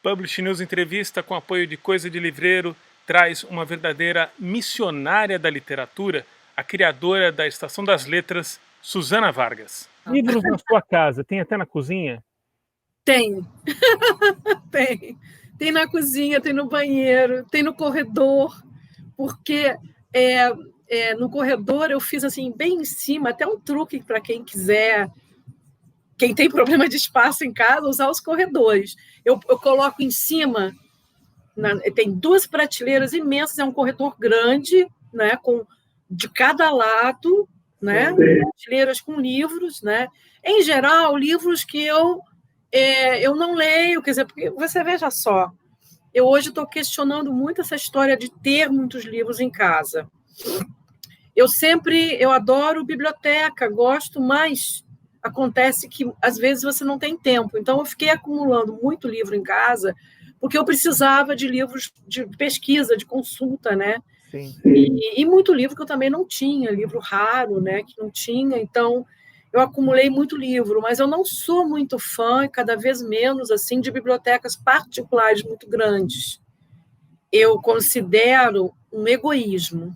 Publish News Entrevista, com apoio de Coisa de Livreiro, traz uma verdadeira missionária da literatura, a criadora da Estação das Letras, Susana Vargas. Livros na sua casa, tem até na cozinha? Tem. Tem. Tem na cozinha, tem no banheiro, tem no corredor, porque no corredor eu fiz assim, bem em cima, até um truque para quem quiser, quem tem problema de espaço em casa, usar os corredores. Eu coloco em cima, tem 2 prateleiras imensas, é um corredor grande, né, de cada lado, né, prateleiras com livros, né, em geral, livros que eu não leio, quer dizer, porque você veja só, eu hoje estou questionando muito essa história de ter muitos livros em casa. Eu adoro biblioteca, gosto, mas acontece que às vezes você não tem tempo. Então eu fiquei acumulando muito livro em casa porque eu precisava de livros de pesquisa, de consulta, né? Sim. E muito livro que eu também não tinha, livro raro, né? Que não tinha. Então eu acumulei muito livro, mas eu não sou muito fã, cada vez menos, assim, de bibliotecas particulares muito grandes. Eu considero um egoísmo.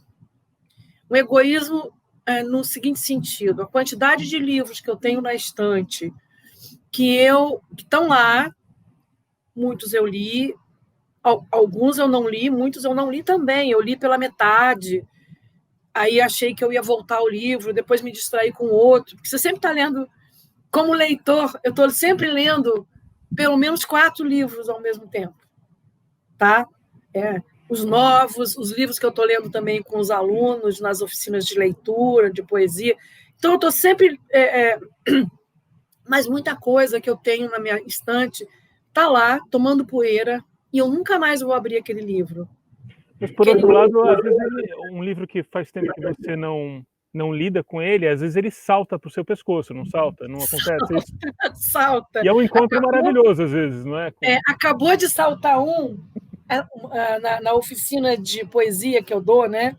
Um egoísmo no seguinte sentido: a quantidade de livros que eu tenho na estante, que estão lá, muitos eu li, alguns eu não li, muitos eu não li também, eu li pela metade, aí achei que eu ia voltar ao livro, depois me distraí com outro, porque você sempre está lendo, como leitor, eu estou sempre lendo pelo menos 4 livros ao mesmo tempo, tá? Os novos, os livros que eu estou lendo também com os alunos, nas oficinas de leitura, de poesia. Então, eu estou sempre... mas muita coisa que eu tenho na minha estante está lá, tomando poeira, e eu nunca mais vou abrir aquele livro. Mas, por outro lado, às vezes um livro que faz tempo que você não lida com ele, às vezes ele salta para o seu pescoço, não salta? Não acontece isso? Salta. E é um encontro maravilhoso, às vezes, não é? Acabou de saltar na oficina de poesia que eu dou, né?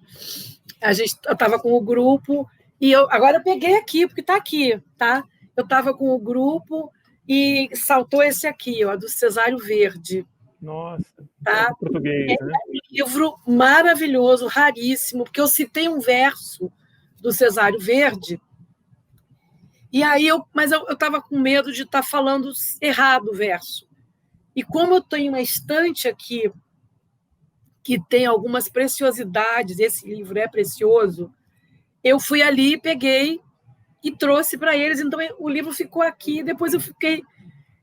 Eu estava com o grupo, e agora eu peguei aqui, porque está aqui, tá? Eu estava com o grupo e saltou esse aqui, ó, do Cesário Verde. Nossa, tá? Português, né? Um livro maravilhoso, raríssimo, porque eu citei um verso do Cesário Verde, e aí mas eu estava com medo de estar falando errado o verso. E como eu tenho uma estante aqui que tem algumas preciosidades, esse livro é precioso, eu fui ali, peguei e trouxe para eles, então o livro ficou aqui, depois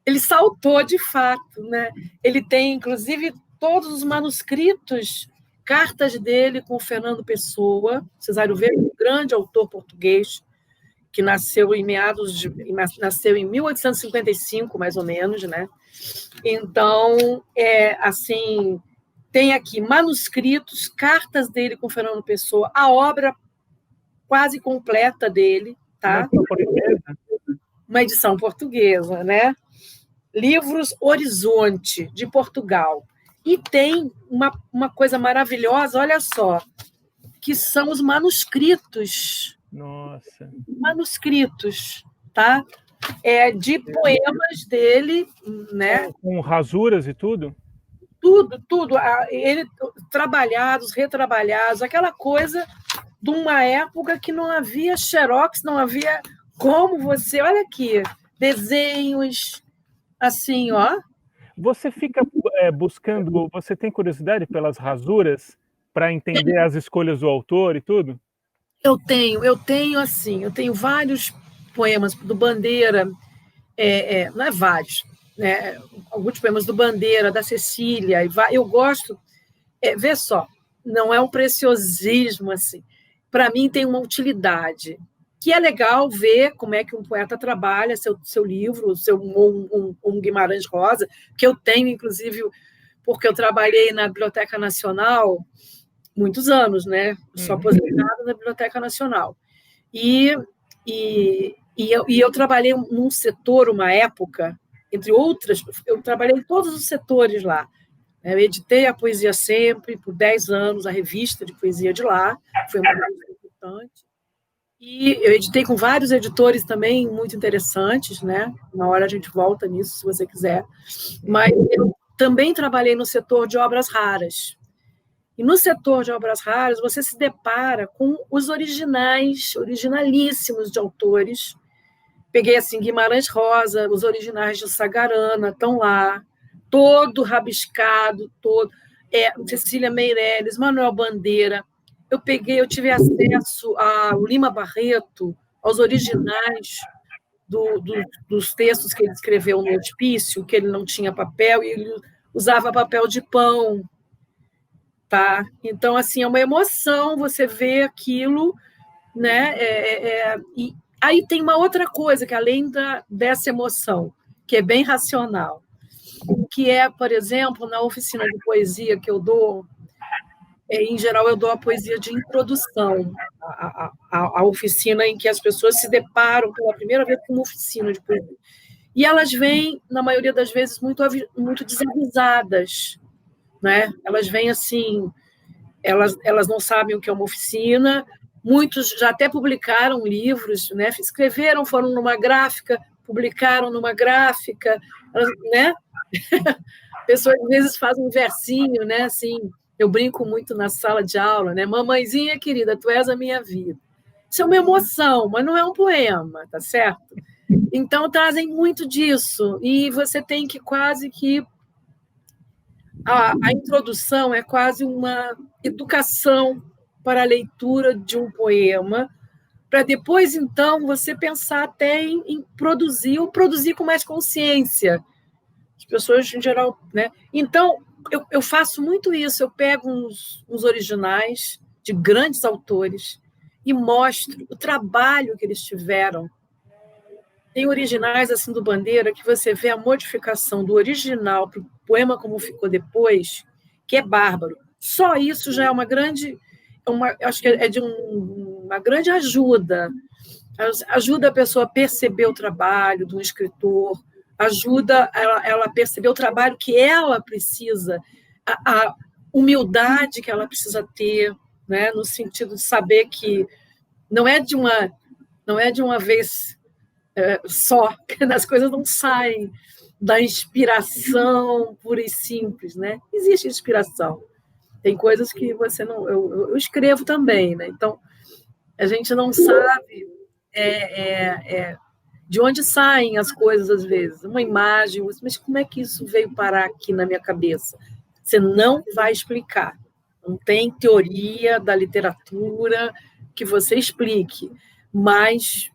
ele saltou de fato, né? Ele tem, inclusive, todos os manuscritos, cartas dele com o Fernando Pessoa, Cesário Verde, um grande autor português, que nasceu em 1855, mais ou menos, né? Então, assim, tem aqui manuscritos, cartas dele com Fernando Pessoa, a obra quase completa dele, tá? Uma edição portuguesa, né? Livros Horizonte, de Portugal. E tem uma coisa maravilhosa, olha só, que são os manuscritos. Nossa. Manuscritos, tá? De poemas dele, né? Com rasuras e tudo? Tudo. Ele trabalhados, retrabalhados, aquela coisa de uma época que não havia xerox, não havia como você... Olha aqui, desenhos, assim, ó. Você fica buscando... Você tem curiosidade pelas rasuras para entender as escolhas do autor e tudo? Eu tenho assim, eu tenho vários poemas do Bandeira, não é vários, né? Alguns poemas do Bandeira, da Cecília, eu gosto, vê só, não é um preciosismo, assim, para mim tem uma utilidade, que é legal ver como é que um poeta trabalha seu livro, um Guimarães Rosa, que eu tenho, inclusive, porque eu trabalhei na Biblioteca Nacional muitos anos, né? Sou aposentada da Biblioteca Nacional. E eu trabalhei num setor, uma época, entre outras, eu trabalhei em todos os setores lá. Eu editei a Poesia Sempre, por 10 anos, a revista de poesia de lá, foi uma coisa importante. E eu editei com vários editores também muito interessantes, né? Na hora a gente volta nisso, se você quiser. Mas eu também trabalhei no setor de obras raras. E no setor de obras raras, você se depara com os originais, originalíssimos de autores. Peguei, assim, Guimarães Rosa, os originais de Sagarana estão lá, todo rabiscado, todo. Cecília Meirelles, Manuel Bandeira. Eu tive acesso ao Lima Barreto, aos originais dos textos que ele escreveu no hospício, que ele não tinha papel, e ele usava papel de pão. Tá? Então, assim, é uma emoção você ver aquilo, né? E aí tem uma outra coisa que, além dessa emoção, que é bem racional, que é, por exemplo, na oficina de poesia que eu dou, em geral, eu dou a poesia de introdução, a oficina em que as pessoas se deparam pela primeira vez com uma oficina de poesia. E elas vêm, na maioria das vezes, muito desavisadas, né? Elas vêm assim, elas não sabem o que é uma oficina, muitos já até publicaram livros, né? Escreveram, foram numa gráfica, publicaram numa gráfica, né? Pessoas às vezes fazem um versinho, né? Assim, eu brinco muito na sala de aula, né? Mamãezinha querida, tu és a minha vida. Isso é uma emoção, mas não é um poema, tá certo? Então trazem muito disso e você tem que quase que a introdução é quase uma educação para a leitura de um poema, para depois, então, você pensar até em produzir, ou produzir com mais consciência. As pessoas, em geral, né? Então, eu faço muito isso, eu pego uns originais de grandes autores e mostro o trabalho que eles tiveram. Tem originais assim do Bandeira que você vê a modificação do original para o poema como ficou depois, que é bárbaro. Só isso já é uma grande, acho que é de uma grande ajuda. Ajuda a pessoa a perceber o trabalho de um escritor, ajuda ela a perceber o trabalho que ela precisa, a humildade que ela precisa ter, né, no sentido de saber que não é de uma vez só, as coisas não saem da inspiração pura e simples, né? Existe inspiração. Tem coisas que você não... Eu escrevo também, né? Então, a gente não sabe de onde saem as coisas, às vezes. Uma imagem, mas como é que isso veio parar aqui na minha cabeça? Você não vai explicar. Não tem teoria da literatura que você explique, mas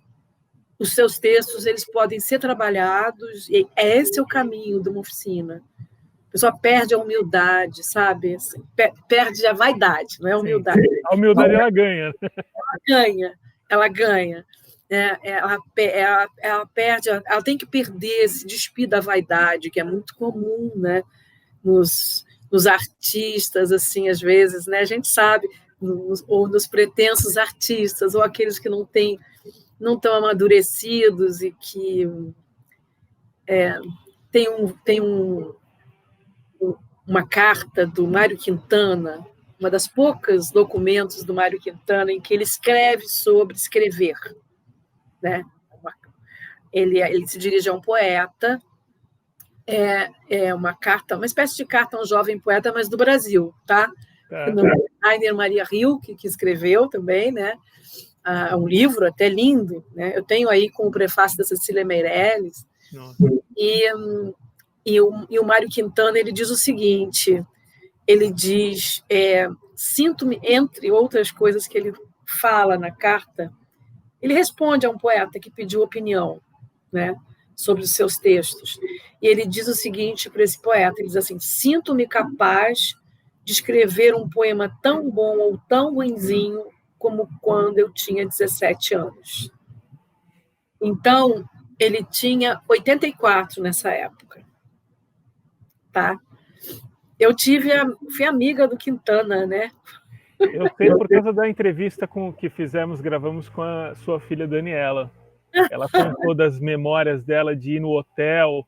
os seus textos eles podem ser trabalhados, e esse é o caminho de uma oficina. A pessoa perde a humildade, sabe? Assim, perde a vaidade, não é a humildade. Sim. A humildade ela ganha. Ela ganha. Ela perde, ela tem que perder, se despir da vaidade, que é muito comum, né? Nos artistas, assim, às vezes, né? A gente sabe, ou nos pretensos artistas, ou aqueles que não estão amadurecidos e que tem uma carta do Mário Quintana, uma das poucas documentos do Mário Quintana em que ele escreve sobre escrever, né? Ele se dirige a um poeta, uma carta, uma espécie de carta a um jovem poeta, mas do Brasil, tá? Rainer Maria Rilke, que escreveu também, né? Um livro até lindo, né? Eu tenho aí com o prefácio da Cecília Meirelles. E o Mário Quintana ele diz o seguinte, ele diz, sinto-me, entre outras coisas que ele fala na carta, ele responde a um poeta que pediu opinião, né, sobre os seus textos, e ele diz o seguinte para esse poeta, ele diz assim, sinto-me capaz de escrever um poema tão bom ou tão ruinzinho como quando eu tinha 17 anos. Então, ele tinha 84 nessa época. Tá? Fui amiga do Quintana, né? Eu sei por causa da entrevista que gravamos com a sua filha Daniela. Ela contou das memórias dela de ir no hotel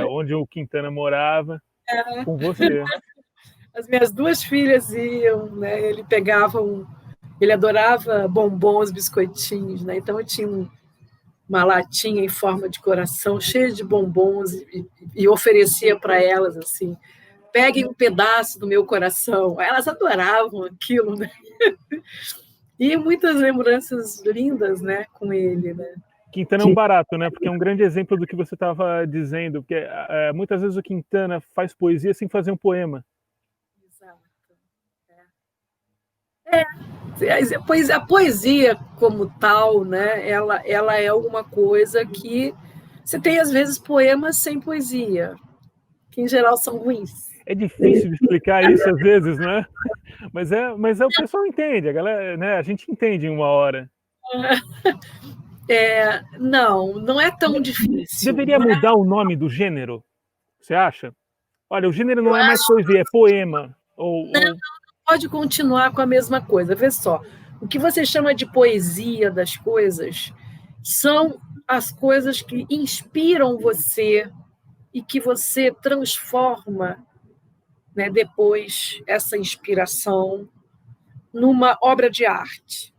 onde o Quintana morava, com você. As minhas duas filhas iam, né? Ele pegava Ele adorava bombons, biscoitinhos, né? Então eu tinha uma latinha em forma de coração, cheia de bombons, e oferecia para elas assim: peguem um pedaço do meu coração. Elas adoravam aquilo, né? E muitas lembranças lindas, né, com ele, né? Quintana é um barato, né? Porque é um grande exemplo do que você estava dizendo, porque muitas vezes o Quintana faz poesia sem fazer um poema. Exato. A poesia como tal, né, ela é alguma coisa que você tem às vezes poemas sem poesia, que em geral são ruins. É difícil de explicar isso às vezes, né? Mas o pessoal entende, a galera, né? A gente entende em uma hora. Não é tão difícil. Deveria mudar o nome do gênero, você acha? Olha, o gênero Eu não é mais acho poesia, é poema. que não pode continuar com a mesma coisa. Vê só, o que você chama de poesia das coisas são as coisas que inspiram você e que você transforma, né, depois essa inspiração numa obra de arte.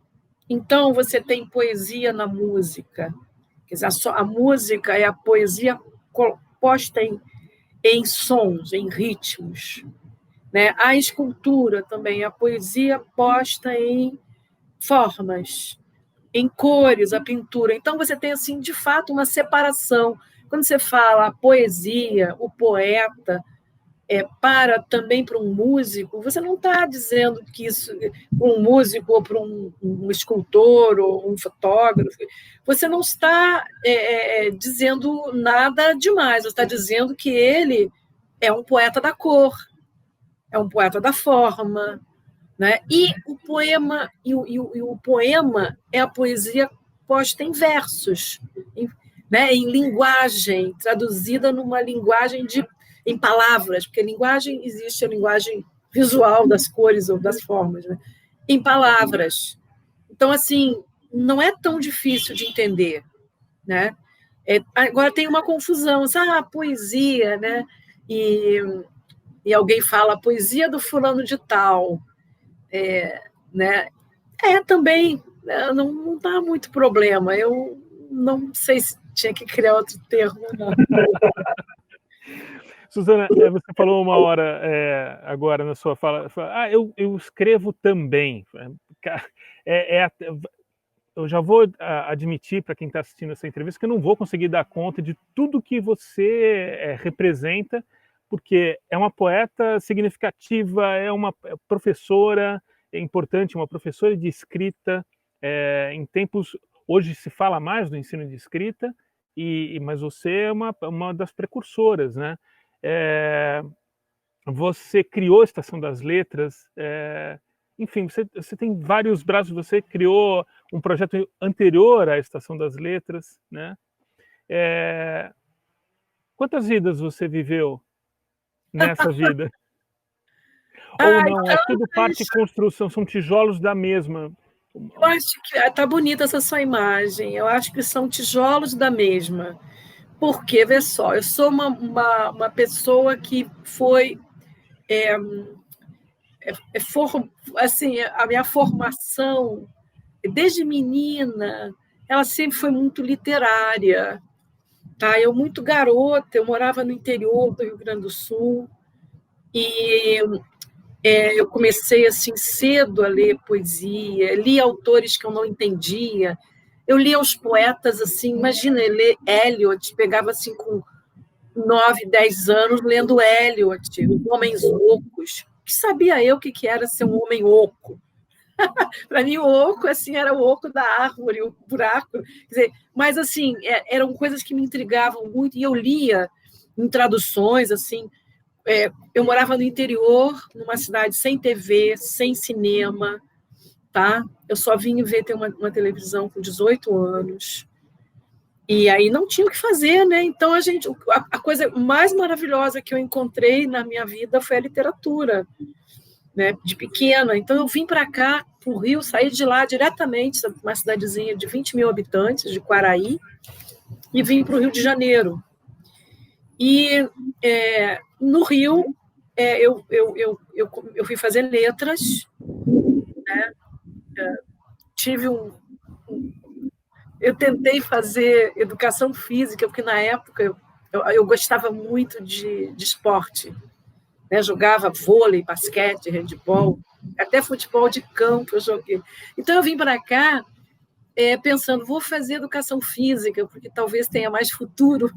Então, você tem poesia na música. Quer dizer, a música é a poesia posta em sons, em ritmos. Né? A escultura também é a poesia posta em formas, em cores, a pintura. Então, você tem, assim, de fato, uma separação. Quando você fala a poesia, o poeta, para também para um músico, você não está dizendo que isso, para um músico ou para um escultor ou um fotógrafo, você não está dizendo nada demais, você está dizendo que ele é um poeta da cor, é um poeta da forma, né? E o poema o poema é a poesia posta em versos, né? Em linguagem traduzida numa linguagem em palavras, porque linguagem existe a linguagem visual das cores ou das formas, né? Em palavras. Então, assim, não é tão difícil de entender, né? Agora tem uma confusão, poesia, né? E, e alguém fala poesia do fulano de tal, né? Também, né, não dá muito problema. Eu não sei se tinha que criar outro termo, não. Suzana, você falou uma hora agora na sua fala, eu escrevo também. É, é, eu já vou admitir para quem está assistindo essa entrevista que eu não vou conseguir dar conta de tudo que você representa, porque é uma poeta significativa, é uma professora importante, uma professora de escrita. Em tempos, hoje se fala mais do ensino de escrita, mas você é uma das precursoras, né? Você criou a Estação das Letras, enfim, você tem vários braços, você criou um projeto anterior à Estação das Letras, né? Quantas vidas você viveu nessa vida? Ou não, é tudo parte de construção, são tijolos da mesma. Eu acho que está bonita essa sua imagem. Eu acho que são tijolos da mesma. Porque, vê só, eu sou uma pessoa que foi assim, a minha formação desde menina, ela sempre foi muito literária, tá? Eu muito garota, eu morava no interior do Rio Grande do Sul e eu comecei assim cedo a ler poesia, li autores que eu não entendia. Eu lia os poetas assim, imagina, ler Eliot, pegava assim com 9, 10 anos lendo Eliot, Os Homens Ocos. Que sabia eu o que era ser um homem oco? Para mim, o oco assim, era o oco da árvore, o buraco. Quer dizer, mas assim, eram coisas que me intrigavam muito, e eu lia em traduções, assim. Eu morava no interior, numa cidade sem TV, sem cinema, tá? Eu só vim ver ter uma televisão com 18 anos. E aí não tinha o que fazer, né? Então a coisa mais maravilhosa que eu encontrei na minha vida foi a literatura, né? De pequena. Então eu vim para cá, para o Rio, saí de lá diretamente, uma cidadezinha de 20 mil habitantes, de Quaraí, e vim para o Rio de Janeiro. E no Rio eu fui fazer letras, né? tive eu tentei fazer educação física, porque na época eu gostava muito de esporte, né? Jogava vôlei, basquete, handebol, até futebol de campo eu joguei. Então eu vim para cá pensando, vou fazer educação física, porque talvez tenha mais futuro.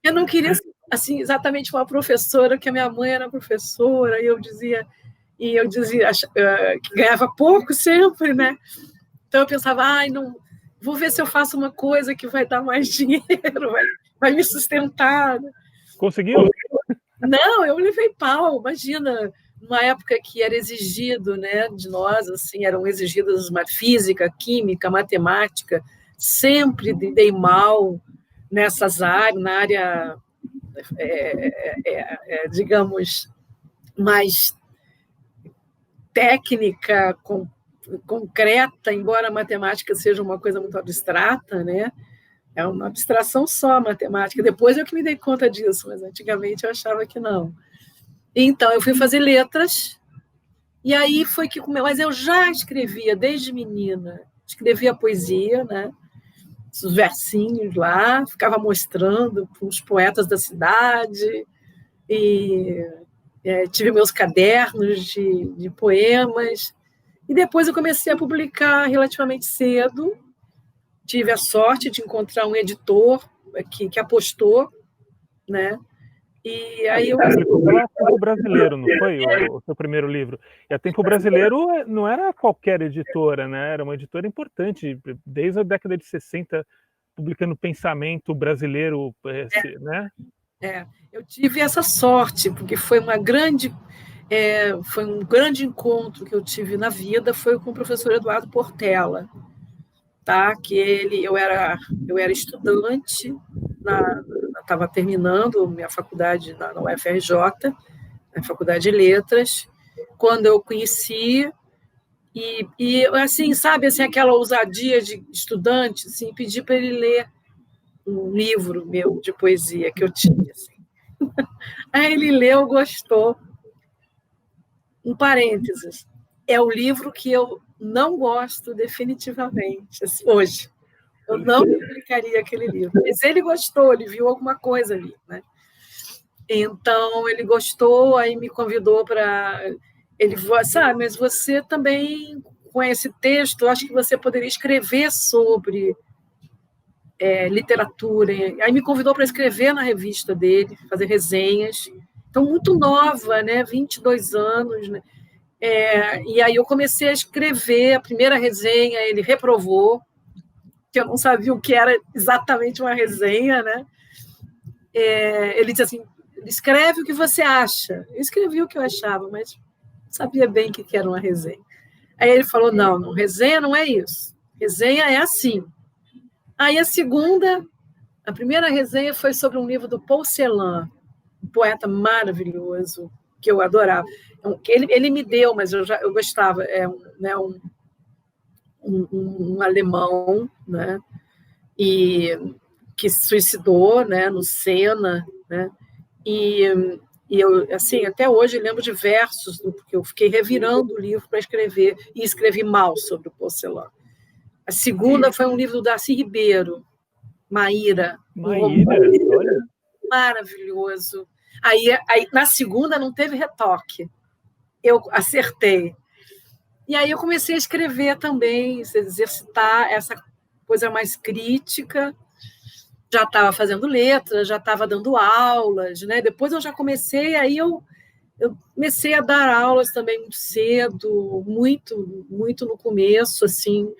Eu não queria ser assim, exatamente uma professora, que a minha mãe era professora, e eu dizia que ganhava pouco sempre, né? Então eu pensava, não, vou ver se eu faço uma coisa que vai dar mais dinheiro, vai me sustentar. Conseguiu? Não, eu levei pau, imagina, numa época que era exigido, né, de nós, assim, eram exigidas física, química, matemática, sempre dei mal nessas áreas, na área, digamos, mais técnica, concreta, embora a matemática seja uma coisa muito abstrata, né? É uma abstração só a matemática. Depois eu que me dei conta disso, mas antigamente eu achava que não. Então, eu fui fazer letras, e aí foi que... Mas eu já escrevia desde menina, escrevia poesia, né? Os versinhos lá, ficava mostrando para os poetas da cidade, e tive meus cadernos de poemas, e depois eu comecei a publicar relativamente cedo. Tive a sorte de encontrar um editor que apostou, né? E aí você publicou pela Tempo Brasileiro, não foi o seu primeiro livro? E a Tempo Brasileiro não era qualquer editora, né? Era uma editora importante, desde a década de 60, publicando pensamento brasileiro, né? Eu tive essa sorte, porque foi um grande encontro que eu tive na vida, foi com o professor Eduardo Portela, tá? Que eu era estudante, estava terminando minha faculdade na UFRJ, na Faculdade de Letras, quando eu conheci, e assim, sabe, assim, aquela ousadia de estudante, assim, pedi para ele ler um livro meu de poesia que eu tinha, assim. Aí ele leu, gostou. Um parênteses, é o livro que eu não gosto definitivamente, assim, hoje. Eu não publicaria aquele livro. Mas ele gostou, ele viu alguma coisa ali, né? Então, ele gostou, aí me convidou para... Ele falou, sabe, mas você também, com esse texto, acho que você poderia escrever sobre literatura. Aí me convidou para escrever na revista dele, fazer resenhas. Então, muito nova, né? 22 anos, né? E aí eu comecei a escrever a primeira resenha, ele reprovou, que eu não sabia o que era exatamente uma resenha, né? Ele disse assim, escreve o que você acha. Eu escrevi o que eu achava, mas não sabia bem o que era uma resenha. Aí ele falou, não, resenha não é isso. Resenha é assim. Aí a primeira resenha foi sobre um livro do Paul Celan, um poeta maravilhoso, que eu adorava. Ele me deu, mas eu gostava, um alemão, né? E que se suicidou, né, no Sena, né? E eu, assim, até hoje lembro de versos, porque eu fiquei revirando o livro para escrever, e escrevi mal sobre o Celan. A segunda foi um livro do Darcy Ribeiro, Maíra. Olha. Maravilhoso. Aí, na segunda, não teve retoque. Eu acertei. E aí eu comecei a escrever também, exercitar essa coisa mais crítica. Já estava fazendo letras, já estava dando aulas, né? Depois eu já comecei, aí eu comecei a dar aulas também muito cedo, muito, muito no começo, assim,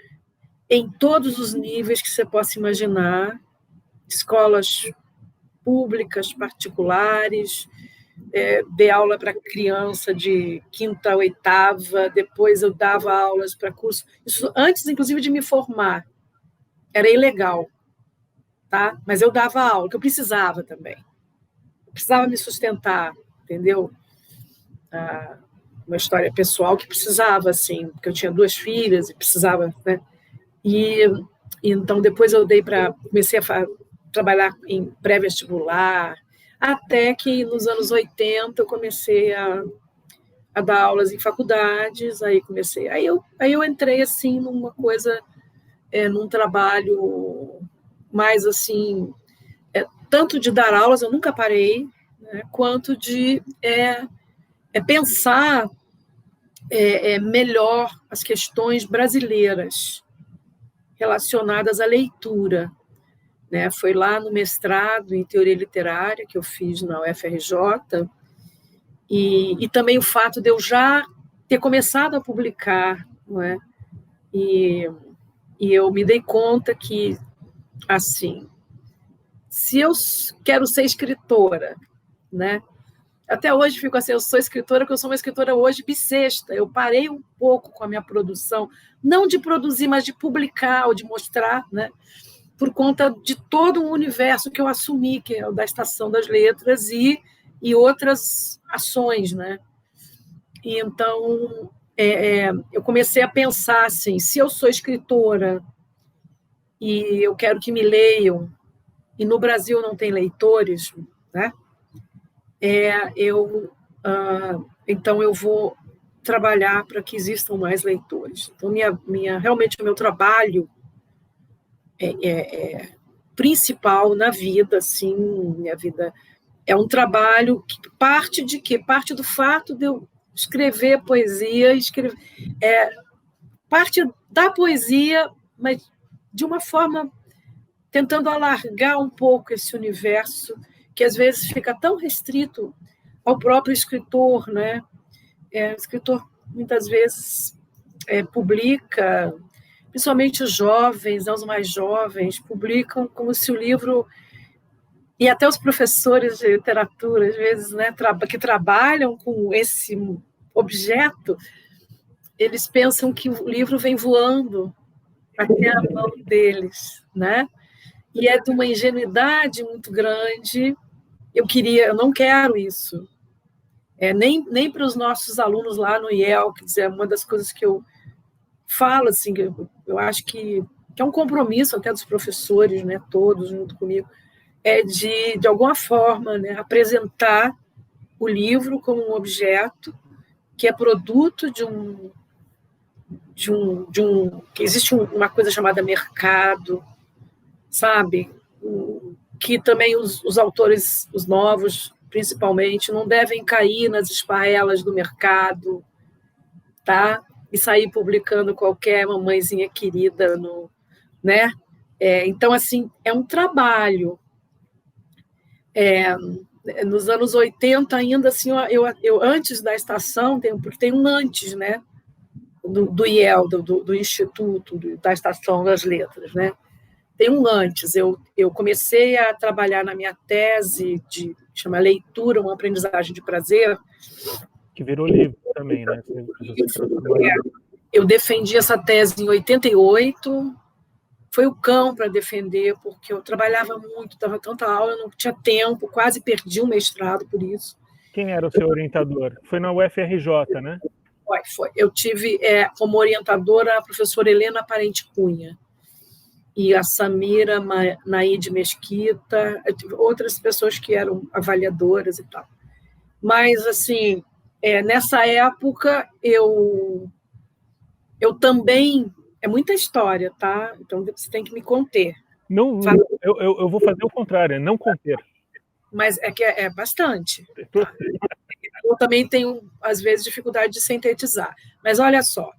em todos os níveis que você possa imaginar, escolas públicas, particulares, dei aula para criança de quinta a oitava, depois eu dava aulas para curso, isso antes, inclusive, de me formar, era ilegal, tá? Mas eu dava aula, que eu precisava também, eu precisava me sustentar, entendeu? Uma história pessoal que precisava, assim, porque eu tinha 2 filhas e precisava, né? E então depois eu comecei a trabalhar em pré-vestibular, até que nos anos 80 eu comecei a a dar aulas em faculdades, aí eu entrei assim numa coisa, num trabalho mais assim, tanto de dar aulas, eu nunca parei, né, quanto de pensar melhor as questões brasileiras relacionadas à leitura, né? Foi lá no mestrado em teoria literária que eu fiz na UFRJ, e também o fato de eu já ter começado a publicar, não é? E eu me dei conta que, assim, se eu quero ser escritora, né? Até hoje fico assim, eu sou escritora, porque eu sou uma escritora hoje bissexta. Eu parei um pouco com a minha produção, não de produzir, mas de publicar ou de mostrar, né? Por conta de todo um universo que eu assumi, que é o da Estação das Letras e outras ações, né? E então eu comecei a pensar assim, se eu sou escritora e eu quero que me leiam, e no Brasil não tem leitores, né? Então eu vou trabalhar para que existam mais leitores. Então realmente o meu trabalho principal na vida, assim, minha vida é um trabalho que parte de quê? Parte do fato de eu escrever poesia, parte da poesia, mas de uma forma tentando alargar um pouco esse universo que às vezes fica tão restrito ao próprio escritor, né? O escritor muitas vezes publica, principalmente os jovens, os mais jovens, publicam como se o livro, e até os professores de literatura, às vezes, né, que trabalham com esse objeto, eles pensam que o livro vem voando até a mão deles, né? E é de uma ingenuidade muito grande. Eu não quero isso. Nem para os nossos alunos lá no IEL, quer dizer, uma das coisas que eu falo, assim, eu acho que é um compromisso até dos professores, né, todos junto comigo, de alguma forma, né, apresentar o livro como um objeto que é produto que existe uma coisa chamada mercado, sabe? Que também os autores, os novos, principalmente, não devem cair nas esparrelas do mercado, tá? E sair publicando qualquer mamãezinha querida, né? Então, assim, é um trabalho. Nos anos 80, ainda assim, eu antes da estação, porque tem um antes, né? Do IEL, do Instituto, da Estação das Letras, né? Tem um antes. Eu comecei a trabalhar na minha tese chama Leitura, uma aprendizagem de prazer. Que virou livro também, né? Eu defendi essa tese em 88. Foi o cão para defender, porque eu trabalhava muito, dava tanta aula, eu não tinha tempo, quase perdi um mestrado por isso. Quem era o seu orientador? Foi na UFRJ, né? Foi. Eu tive como orientadora a professora Helena Parente Cunha e a Samira Naide Mesquita, outras pessoas que eram avaliadoras e tal. Mas, assim, nessa época, eu também... É muita história, tá? Então, você tem que me conter. Não, eu vou fazer o contrário, não conter. Mas é bastante. Tá? Eu também tenho, às vezes, dificuldade de sintetizar. Mas, olha só,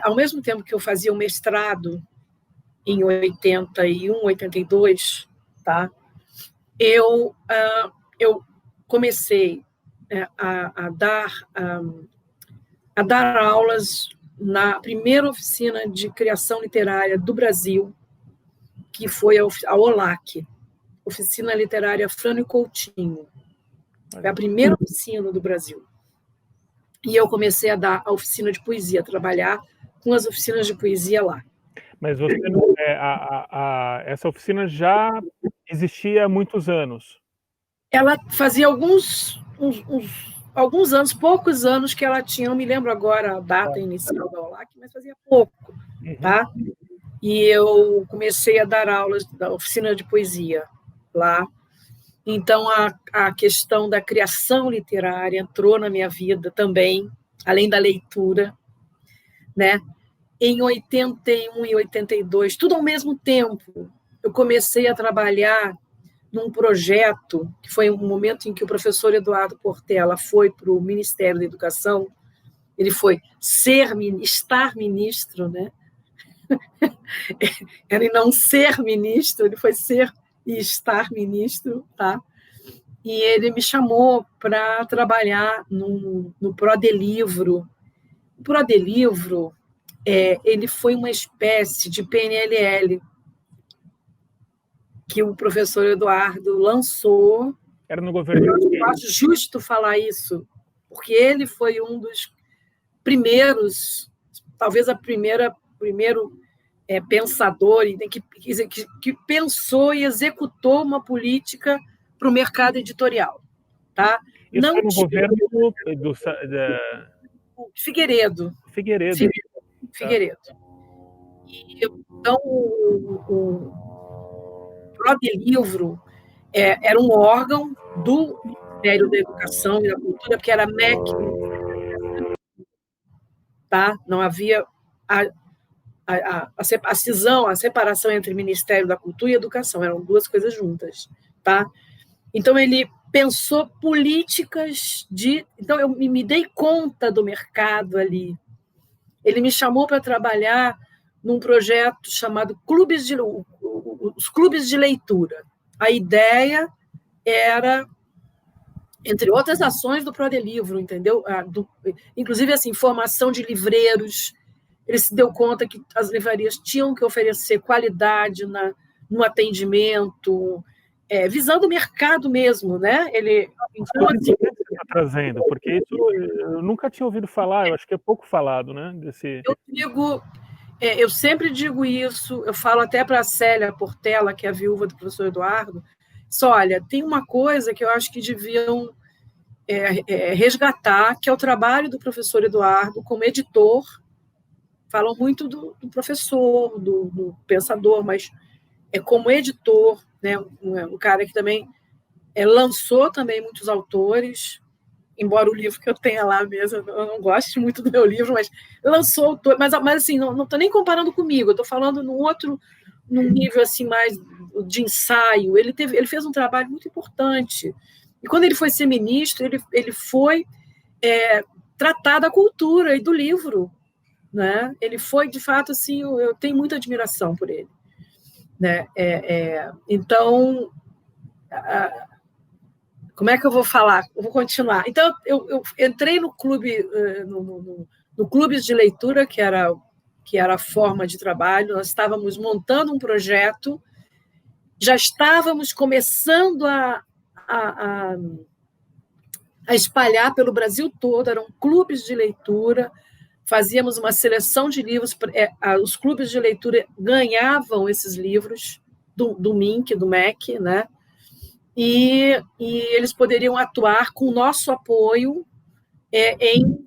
ao mesmo tempo que eu fazia o mestrado em 81, 82, tá? Eu comecei a dar aulas na primeira oficina de criação literária do Brasil, que foi a OLAC, Oficina Literária Frânio Coutinho. Foi a primeira oficina do Brasil. E eu comecei a dar a oficina de poesia, a trabalhar com as oficinas de poesia lá. Mas você essa oficina já existia há muitos anos? Ela fazia alguns anos, poucos anos que ela tinha, não me lembro agora a data inicial da OLAC, mas fazia pouco, tá? E eu comecei a dar aulas da oficina de poesia lá. Então, a questão da criação literária entrou na minha vida também, além da leitura, né? Em 81 e 82, tudo ao mesmo tempo, eu comecei a trabalhar num projeto, que foi um momento em que o professor Eduardo Portela foi para o Ministério da Educação, ele foi estar ministro, né? Ele não ser ministro, ele foi ser e estar ministro, tá? E ele me chamou para trabalhar no Prodelivro. O Prodelivro, ele foi uma espécie de PNLL que o professor Eduardo lançou. Era no governo. Eu acho justo falar isso, porque ele foi um dos primeiros, talvez primeiro pensador que pensou e executou uma política para o mercado editorial. Tá? Isso foi no governo do Figueiredo. Figueiredo. Tá. E, então, o Prodelivro era um órgão do Ministério da Educação e da Cultura, porque era MEC, tá? Não havia a cisão, a separação entre Ministério da Cultura e Educação, eram duas coisas juntas, tá? Então, ele pensou políticas de... Então, eu me dei conta do mercado ali. Ele me chamou para trabalhar num projeto chamado os Clubes de Leitura. A ideia era, entre outras ações do Prodelivro, entendeu? Inclusive, assim, formação de livreiros. Ele se deu conta que as livrarias tinham que oferecer qualidade no atendimento, visando o mercado mesmo, né? Então, assim, o que você está trazendo? Porque isso eu nunca tinha ouvido falar, eu acho que é pouco falado, né? Eu sempre digo isso, eu falo até para a Célia Portela, que é a viúva do professor Eduardo, olha, tem uma coisa que eu acho que deviam resgatar, que é o trabalho do professor Eduardo como editor. Falam muito do professor, do pensador, mas como editor, né, um cara que também lançou também muitos autores, embora o livro que eu tenha lá mesmo, eu não goste muito do meu livro, mas lançou autor, mas assim, não estou nem comparando comigo, eu estou falando num nível assim mais de ensaio. Ele fez um trabalho muito importante. E quando ele foi ser ministro, ele foi tratar da cultura e do livro, né? Ele foi, de fato, assim, eu tenho muita admiração por ele, né? Então, como é que eu vou falar? Eu vou continuar. Então, eu entrei no clube, no Clubes de Leitura, que era a forma de trabalho. Nós estávamos montando um projeto, já estávamos começando a espalhar pelo Brasil todo, eram clubes de leitura, fazíamos uma seleção de livros, os clubes de leitura ganhavam esses livros do MINC, do MEC, né? E eles poderiam atuar com o nosso apoio em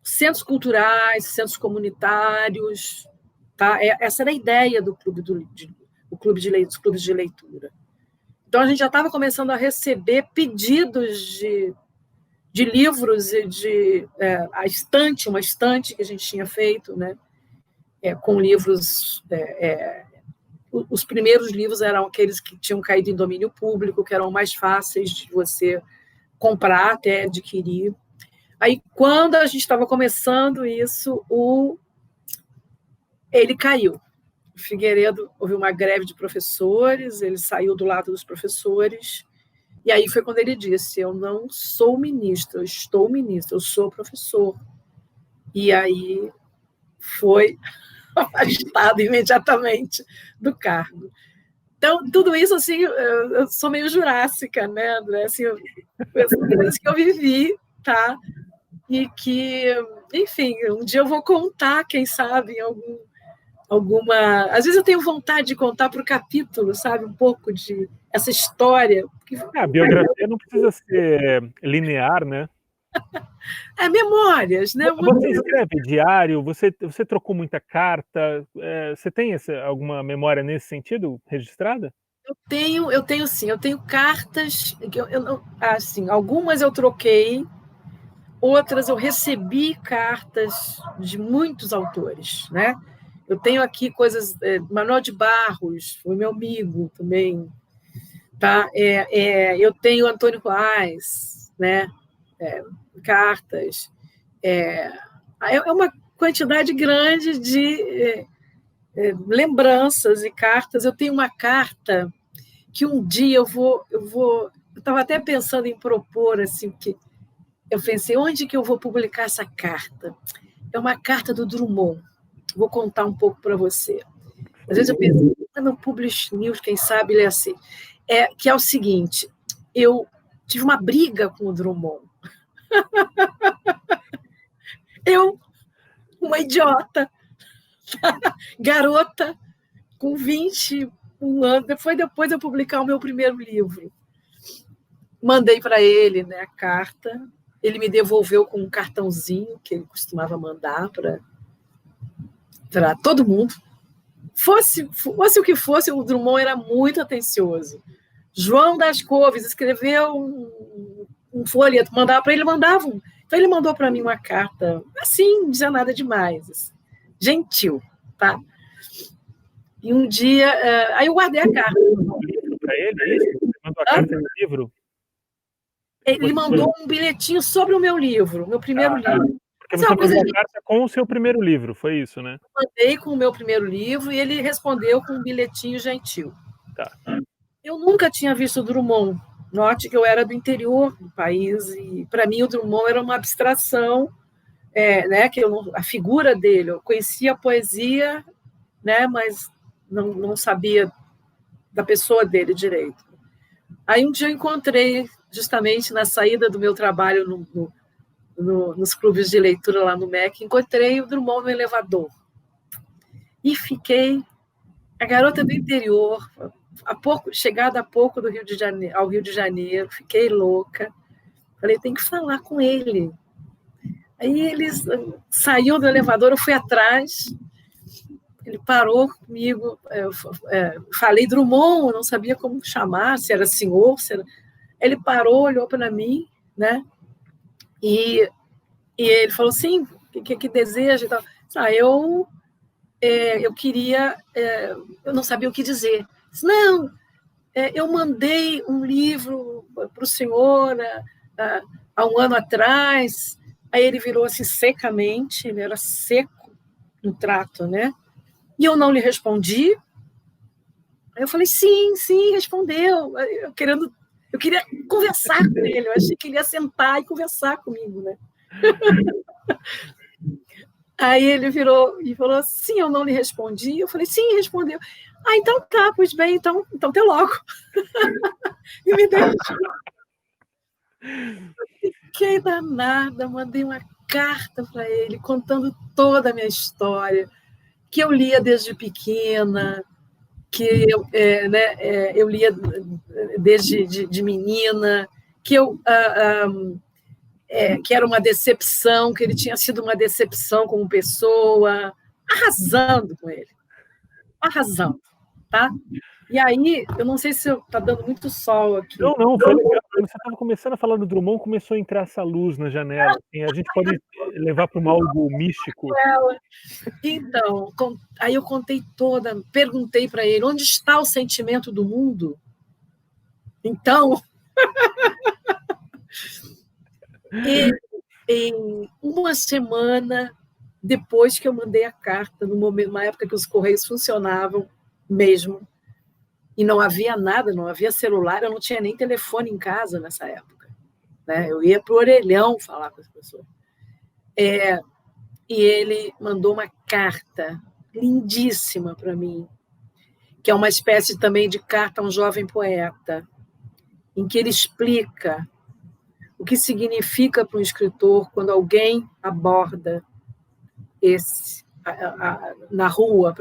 centros culturais, centros comunitários, tá? Essa era a ideia do clube dos clubes de leitura. Então, a gente já estava começando a receber pedidos de livros e de uma estante que a gente tinha feito, né? Com livros... os primeiros livros eram aqueles que tinham caído em domínio público, que eram mais fáceis de você comprar, até adquirir. Aí, quando a gente estava começando isso, ele caiu. O Figueiredo, houve uma greve de professores, ele saiu do lado dos professores, e aí foi quando ele disse: eu não sou ministro, eu estou ministro, eu sou professor. E aí foi afastado imediatamente do cargo. Então, tudo isso, assim, eu sou meio jurássica, né, André? Assim, isso que eu vivi, tá? E que, enfim, um dia eu vou contar, quem sabe, em alguma... Às vezes eu tenho vontade de contar para o capítulo, sabe, um pouco de essa história. A biografia não precisa ser linear, né? Memórias, né? Você escreve diário? Você trocou muita carta? Você tem alguma memória nesse sentido registrada? Eu tenho cartas que assim, algumas eu troquei, outras eu recebi cartas de muitos autores, né? Eu tenho aqui coisas, Manuel de Barros, foi meu amigo também, tá? Eu tenho Antônio Reis, né? Cartas, é uma quantidade grande de lembranças e cartas. Eu tenho uma carta que um dia eu estava até pensando em propor assim, que eu pensei, onde que eu vou publicar essa carta? É uma carta do Drummond. Vou contar um pouco para você. Às vezes eu penso, no Publish News, quem sabe ele é assim. Que é o seguinte, eu tive uma briga com o Drummond. Eu, uma idiota, garota, com 21 anos, depois de eu publicar o meu primeiro livro. Mandei para ele, né, a carta, ele me devolveu com um cartãozinho que ele costumava mandar para todo mundo. Fosse o que fosse, o Drummond era muito atencioso. João das Couves escreveu um folheto, mandava para ele, mandava um. Então ele mandou para mim uma carta, assim, não dizia nada demais, assim, gentil, tá? E um dia, aí eu guardei a carta. Para ele, é isso? Ele mandou a carta no livro? Ele mandou um bilhetinho sobre o meu livro, meu primeiro livro. Porque você mandou a carta com o seu primeiro livro, foi isso, né? Eu mandei com o meu primeiro livro e ele respondeu com um bilhetinho gentil. Tá. Eu nunca tinha visto o Drummond. Note que eu era do interior do país e, para mim, o Drummond era uma abstração, né, a figura dele. Eu conhecia a poesia, né, mas não sabia da pessoa dele direito. Aí um dia eu encontrei, justamente na saída do meu trabalho nos clubes de leitura lá no MEC, encontrei o Drummond no elevador. E fiquei, a garota do interior, chegada há pouco ao Rio de Janeiro, fiquei louca. Falei, tem que falar com ele. Aí eles saíam do elevador, eu fui atrás, ele parou comigo, falei Drummond, eu não sabia como chamar, se era senhor, se era... Ele parou, olhou para mim, né? E ele falou, sim, o que deseja e tal. Eu queria, eu não sabia o que dizer. Disse, não, eu mandei um livro para o senhor há um ano atrás. Aí ele virou assim secamente, ele era seco no trato, né? E eu não lhe respondi. Aí eu falei, sim, respondeu. Eu queria conversar com ele, eu achei que ele ia sentar e conversar comigo, né? Aí ele virou e falou, sim, eu não lhe respondi. Eu falei, sim, respondeu. Então tá, pois bem, então até logo. E me deixou. Eu fiquei danada, mandei uma carta para ele, contando toda a minha história, que eu lia desde pequena, que eu lia desde de menina, que que era uma decepção, que ele tinha sido uma decepção como pessoa, arrasando com ele, arrasando, tá? E aí, eu não sei se está dando muito sol aqui. Não, foi legal. Quando você estava começando a falar do Drummond, começou a entrar essa luz na janela. Assim, a gente pode levar para algo místico. Então, aí eu contei perguntei para ele, onde está o sentimento do mundo? Então, em uma semana depois que eu mandei a carta, numa época que os correios funcionavam mesmo, e não havia nada, não havia celular, eu não tinha nem telefone em casa nessa época, né? Eu ia para o orelhão falar com as pessoas. E ele mandou uma carta lindíssima para mim, que é uma espécie também de carta a um jovem poeta, em que ele explica o que significa para um escritor quando alguém aborda na rua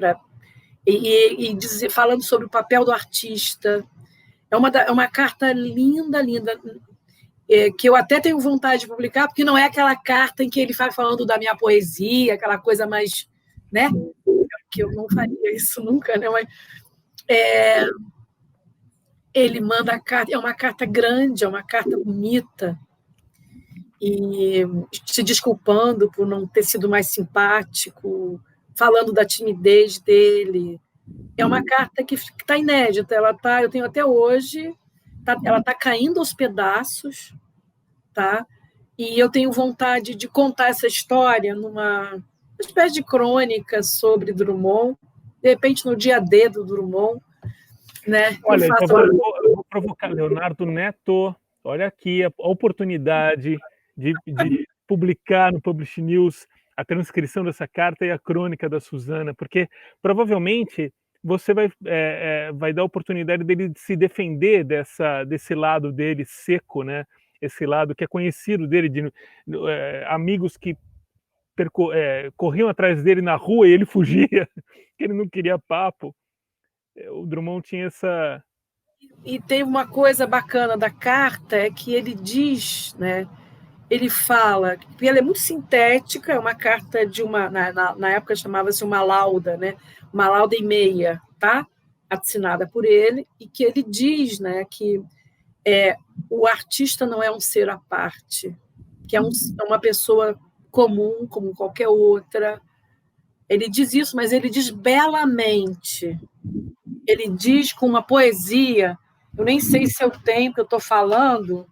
falando sobre o papel do artista. É uma carta linda, que eu até tenho vontade de publicar, porque não é aquela carta em que ele vai falando da minha poesia, aquela coisa mais, né? Que eu não faria isso nunca, né? Mas, ele manda a carta, é uma carta grande, é uma carta bonita, e se desculpando por não ter sido mais simpático, falando da timidez dele. É uma carta que está inédita, eu tenho até hoje, ela está caindo aos pedaços, tá? E eu tenho vontade de contar essa história numa espécie de crônica sobre Drummond, de repente no dia D do Drummond, né? Olha, então eu vou provocar Leonardo Neto. Olha aqui a oportunidade de publicar no Publish News a transcrição dessa carta e a crônica da Suzana, porque provavelmente você vai dar a oportunidade dele de se defender desse lado dele seco, né? Esse lado que é conhecido dele, de amigos que corriam atrás dele na rua e ele fugia, que ele não queria papo. O Drummond tinha essa... E tem uma coisa bacana da carta, é que ele diz, né? Ele fala, porque ela é muito sintética, é uma carta de uma, na época chamava-se uma lauda, né? Uma lauda e meia, tá? Assinada por ele, e que ele diz, né, que o artista não é um ser à parte, que é uma pessoa comum, como qualquer outra. Ele diz isso, mas ele diz belamente. Ele diz com uma poesia. Eu nem sei se eu tenho, porque eu estou falando,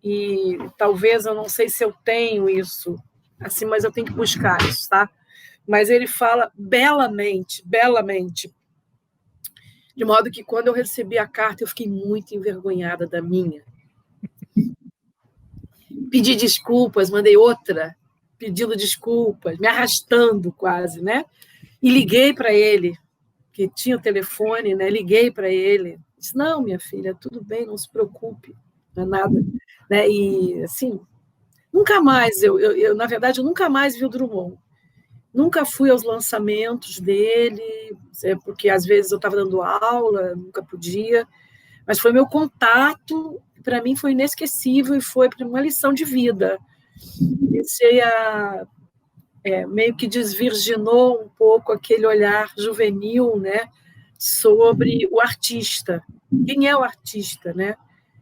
e talvez eu não sei se eu tenho isso, assim, mas eu tenho que buscar isso, tá? Mas ele fala belamente, belamente. De modo que, quando eu recebi a carta, eu fiquei muito envergonhada da minha. Pedi desculpas, mandei outra, pedindo desculpas, me arrastando quase, né? E liguei para ele, que tinha o telefone, né? Liguei para ele. Disse, não, minha filha, tudo bem, não se preocupe, não é nada. Né? E, assim, nunca mais, na verdade, eu nunca mais vi o Drummond. Nunca fui aos lançamentos dele, porque às vezes eu estava dando aula, nunca podia, mas foi meu contato, para mim foi inesquecível e foi uma lição de vida. Comecei a meio que desvirginou um pouco aquele olhar juvenil, né, sobre o artista. Quem é o artista, né?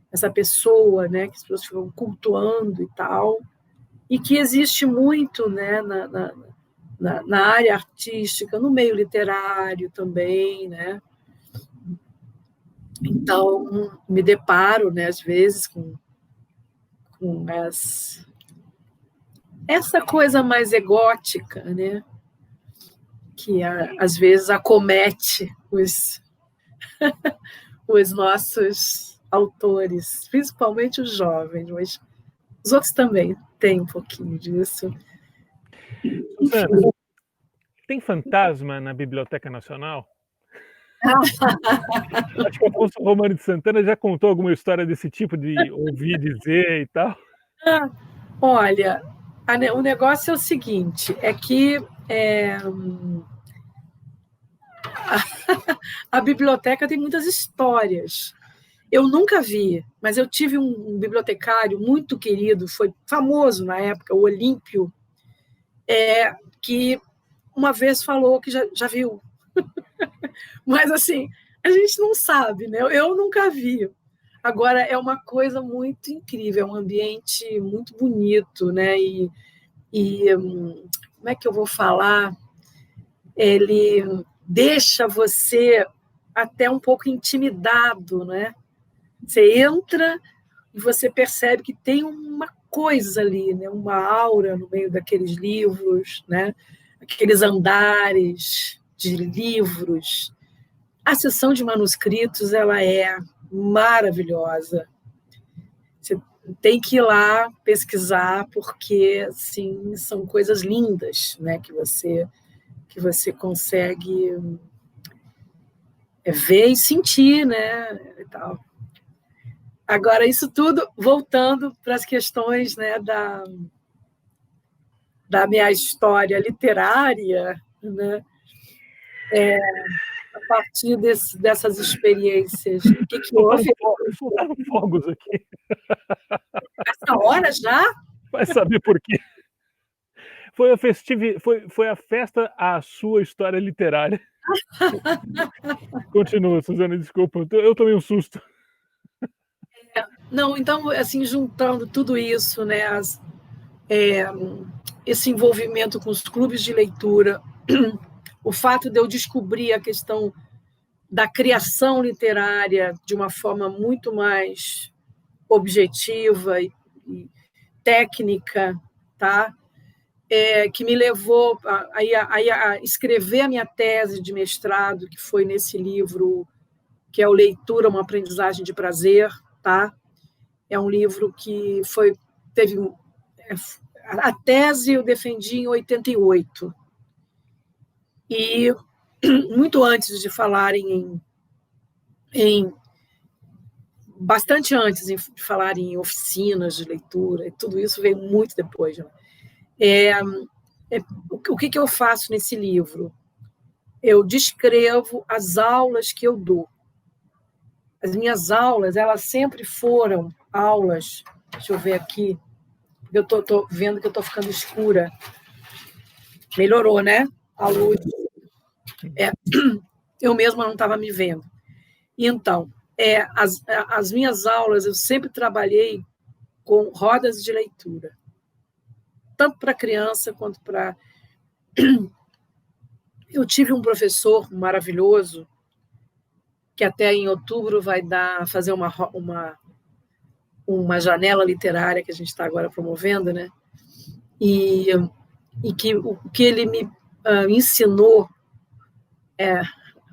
Essa pessoa, né, que as pessoas ficam cultuando e tal, e que existe muito, né, na área artística, no meio literário também, né? Então, me deparo, né, às vezes, com essa coisa mais egótica, né, que às vezes acomete os nossos autores, principalmente os jovens, mas os outros também têm um pouquinho disso. Suzana, tem fantasma na Biblioteca Nacional? Acho que o Afonso Romano de Santana já contou alguma história desse tipo, de ouvir dizer e tal. Olha, o negócio é o seguinte, é que a biblioteca tem muitas histórias. Eu nunca vi, mas eu tive um bibliotecário muito querido, foi famoso na época, o Olímpio, que uma vez falou que já viu. Mas, assim, a gente não sabe, né? Eu nunca vi. Agora, é uma coisa muito incrível, é um ambiente muito bonito, né? E como é que eu vou falar? Ele deixa você até um pouco intimidado, né? Você entra e você percebe que tem uma coisa ali, né? Uma aura no meio daqueles livros, né? Aqueles andares de livros. A seção de manuscritos, ela é maravilhosa. Você tem que ir lá pesquisar, porque, assim, são coisas lindas, né? Que você consegue ver e sentir, né? E tal. Agora, isso tudo voltando para as questões, né, da minha história literária, né, a partir dessas experiências. O que houve? Soltaram fogos aqui. Essa hora já? Vai saber por quê. Foi a festa à sua história literária. Continua, Suzana, desculpa. Eu tomei um susto. Não, então, assim, juntando tudo isso, né, esse envolvimento com os clubes de leitura, o fato de eu descobrir a questão da criação literária de uma forma muito mais objetiva e técnica, tá? Que me levou a escrever a minha tese de mestrado, que foi nesse livro, que é o Leitura, uma aprendizagem de prazer, tá? É um livro que teve a tese eu defendi em 88. E muito antes de falarem bastante antes de falarem em oficinas de leitura, e tudo isso veio muito depois. Né? O que eu faço nesse livro? Eu descrevo as aulas que eu dou. As minhas aulas, elas sempre foram aulas. Deixa eu ver aqui. Eu estou vendo que eu estou ficando escura. Melhorou, né? A luz. Eu mesma não estava me vendo. Então, as minhas aulas, eu sempre trabalhei com rodas de leitura. Tanto para criança quanto para... Eu tive um professor maravilhoso, que até em outubro vai fazer uma janela literária que a gente está agora promovendo, né? E que o que ele me ensinou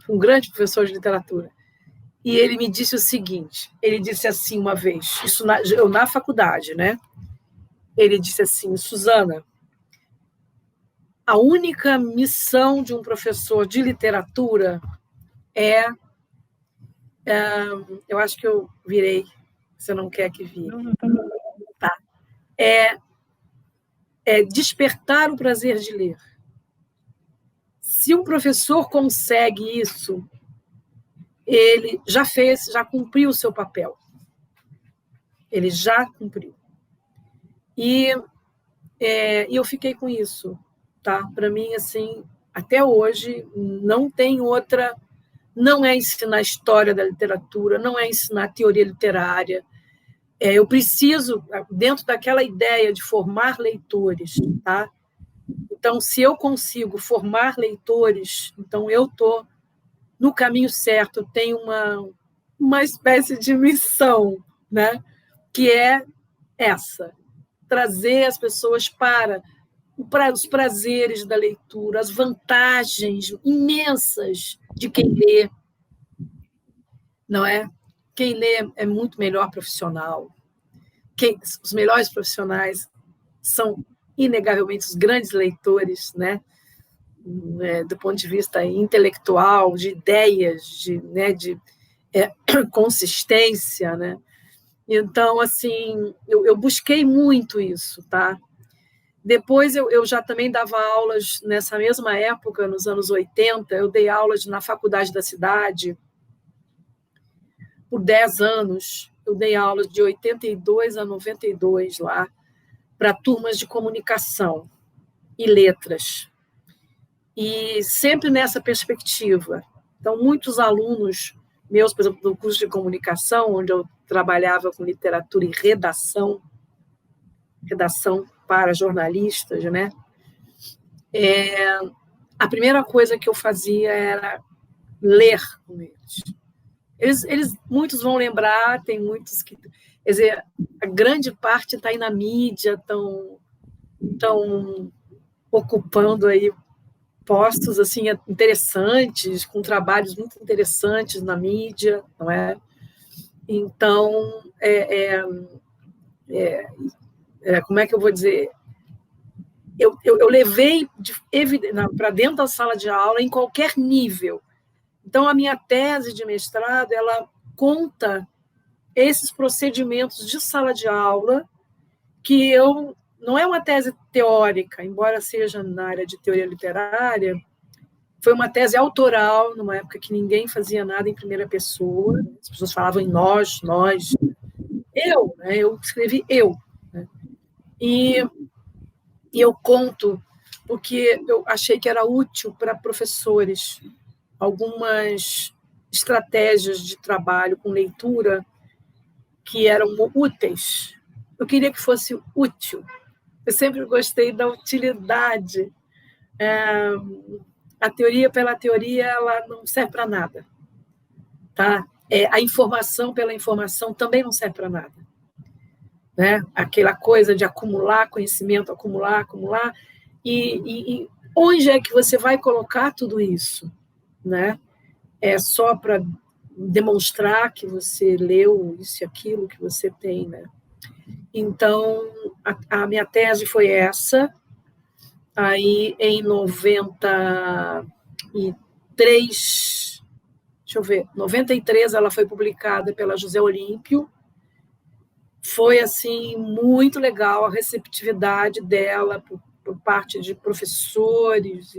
um grande professor de literatura. E ele me disse o seguinte, ele disse assim uma vez, eu na faculdade, né? Ele disse assim, Suzana, a única missão de um professor de literatura eu acho que eu virei, você não quer que vire. Tá. É despertar o prazer de ler. Se um professor consegue isso, ele já cumpriu o seu papel. Ele já cumpriu. E eu fiquei com isso, tá? Para mim, assim, até hoje, não tem outra... Não é ensinar história da literatura, não é ensinar teoria literária. Eu preciso, dentro daquela ideia de formar leitores, tá? Então, se eu consigo formar leitores, então eu estou no caminho certo, eu tenho uma espécie de missão, né? Que é essa, trazer as pessoas para os prazeres da leitura, as vantagens imensas de quem lê, não é? Quem lê é muito melhor profissional. Os melhores profissionais são, inegavelmente, os grandes leitores, né? Do ponto de vista intelectual, de ideias, de consistência, né? Então, assim, eu busquei muito isso, tá? Depois, eu já também dava aulas, nessa mesma época, nos anos 80, eu dei aulas na Faculdade da Cidade, por 10 anos, eu dei aulas de 82 a 92 lá, para turmas de comunicação e letras. E sempre nessa perspectiva. Então, muitos alunos meus, por exemplo, do curso de comunicação, onde eu trabalhava com literatura e redação para jornalistas, né? A primeira coisa que eu fazia era ler com eles. Muitos vão lembrar, tem muitos que... Quer dizer, a grande parte está aí na mídia, estão ocupando aí postos assim, interessantes, com trabalhos muito interessantes na mídia, não é? Então, como é que eu vou dizer? Eu levei para dentro da sala de aula em qualquer nível. Então, a minha tese de mestrado, ela conta esses procedimentos de sala de aula que não é uma tese teórica, embora seja na área de teoria literária, foi uma tese autoral, numa época que ninguém fazia nada em primeira pessoa, as pessoas falavam em nós. Eu escrevi eu. Né? E eu conto porque eu achei que era útil para professores algumas estratégias de trabalho com leitura que eram úteis. Eu queria que fosse útil. Eu sempre gostei da utilidade. A teoria pela teoria, ela não serve para nada. Tá? A informação pela informação também não serve para nada. Né? Aquela coisa de acumular conhecimento, acumular. E onde é que você vai colocar tudo isso? Né? É só para demonstrar que você leu isso e aquilo que você tem, né? Então, a minha tese foi essa. Aí, em 93, ela foi publicada pela José Olímpio. Foi, assim, muito legal a receptividade dela por parte de professores.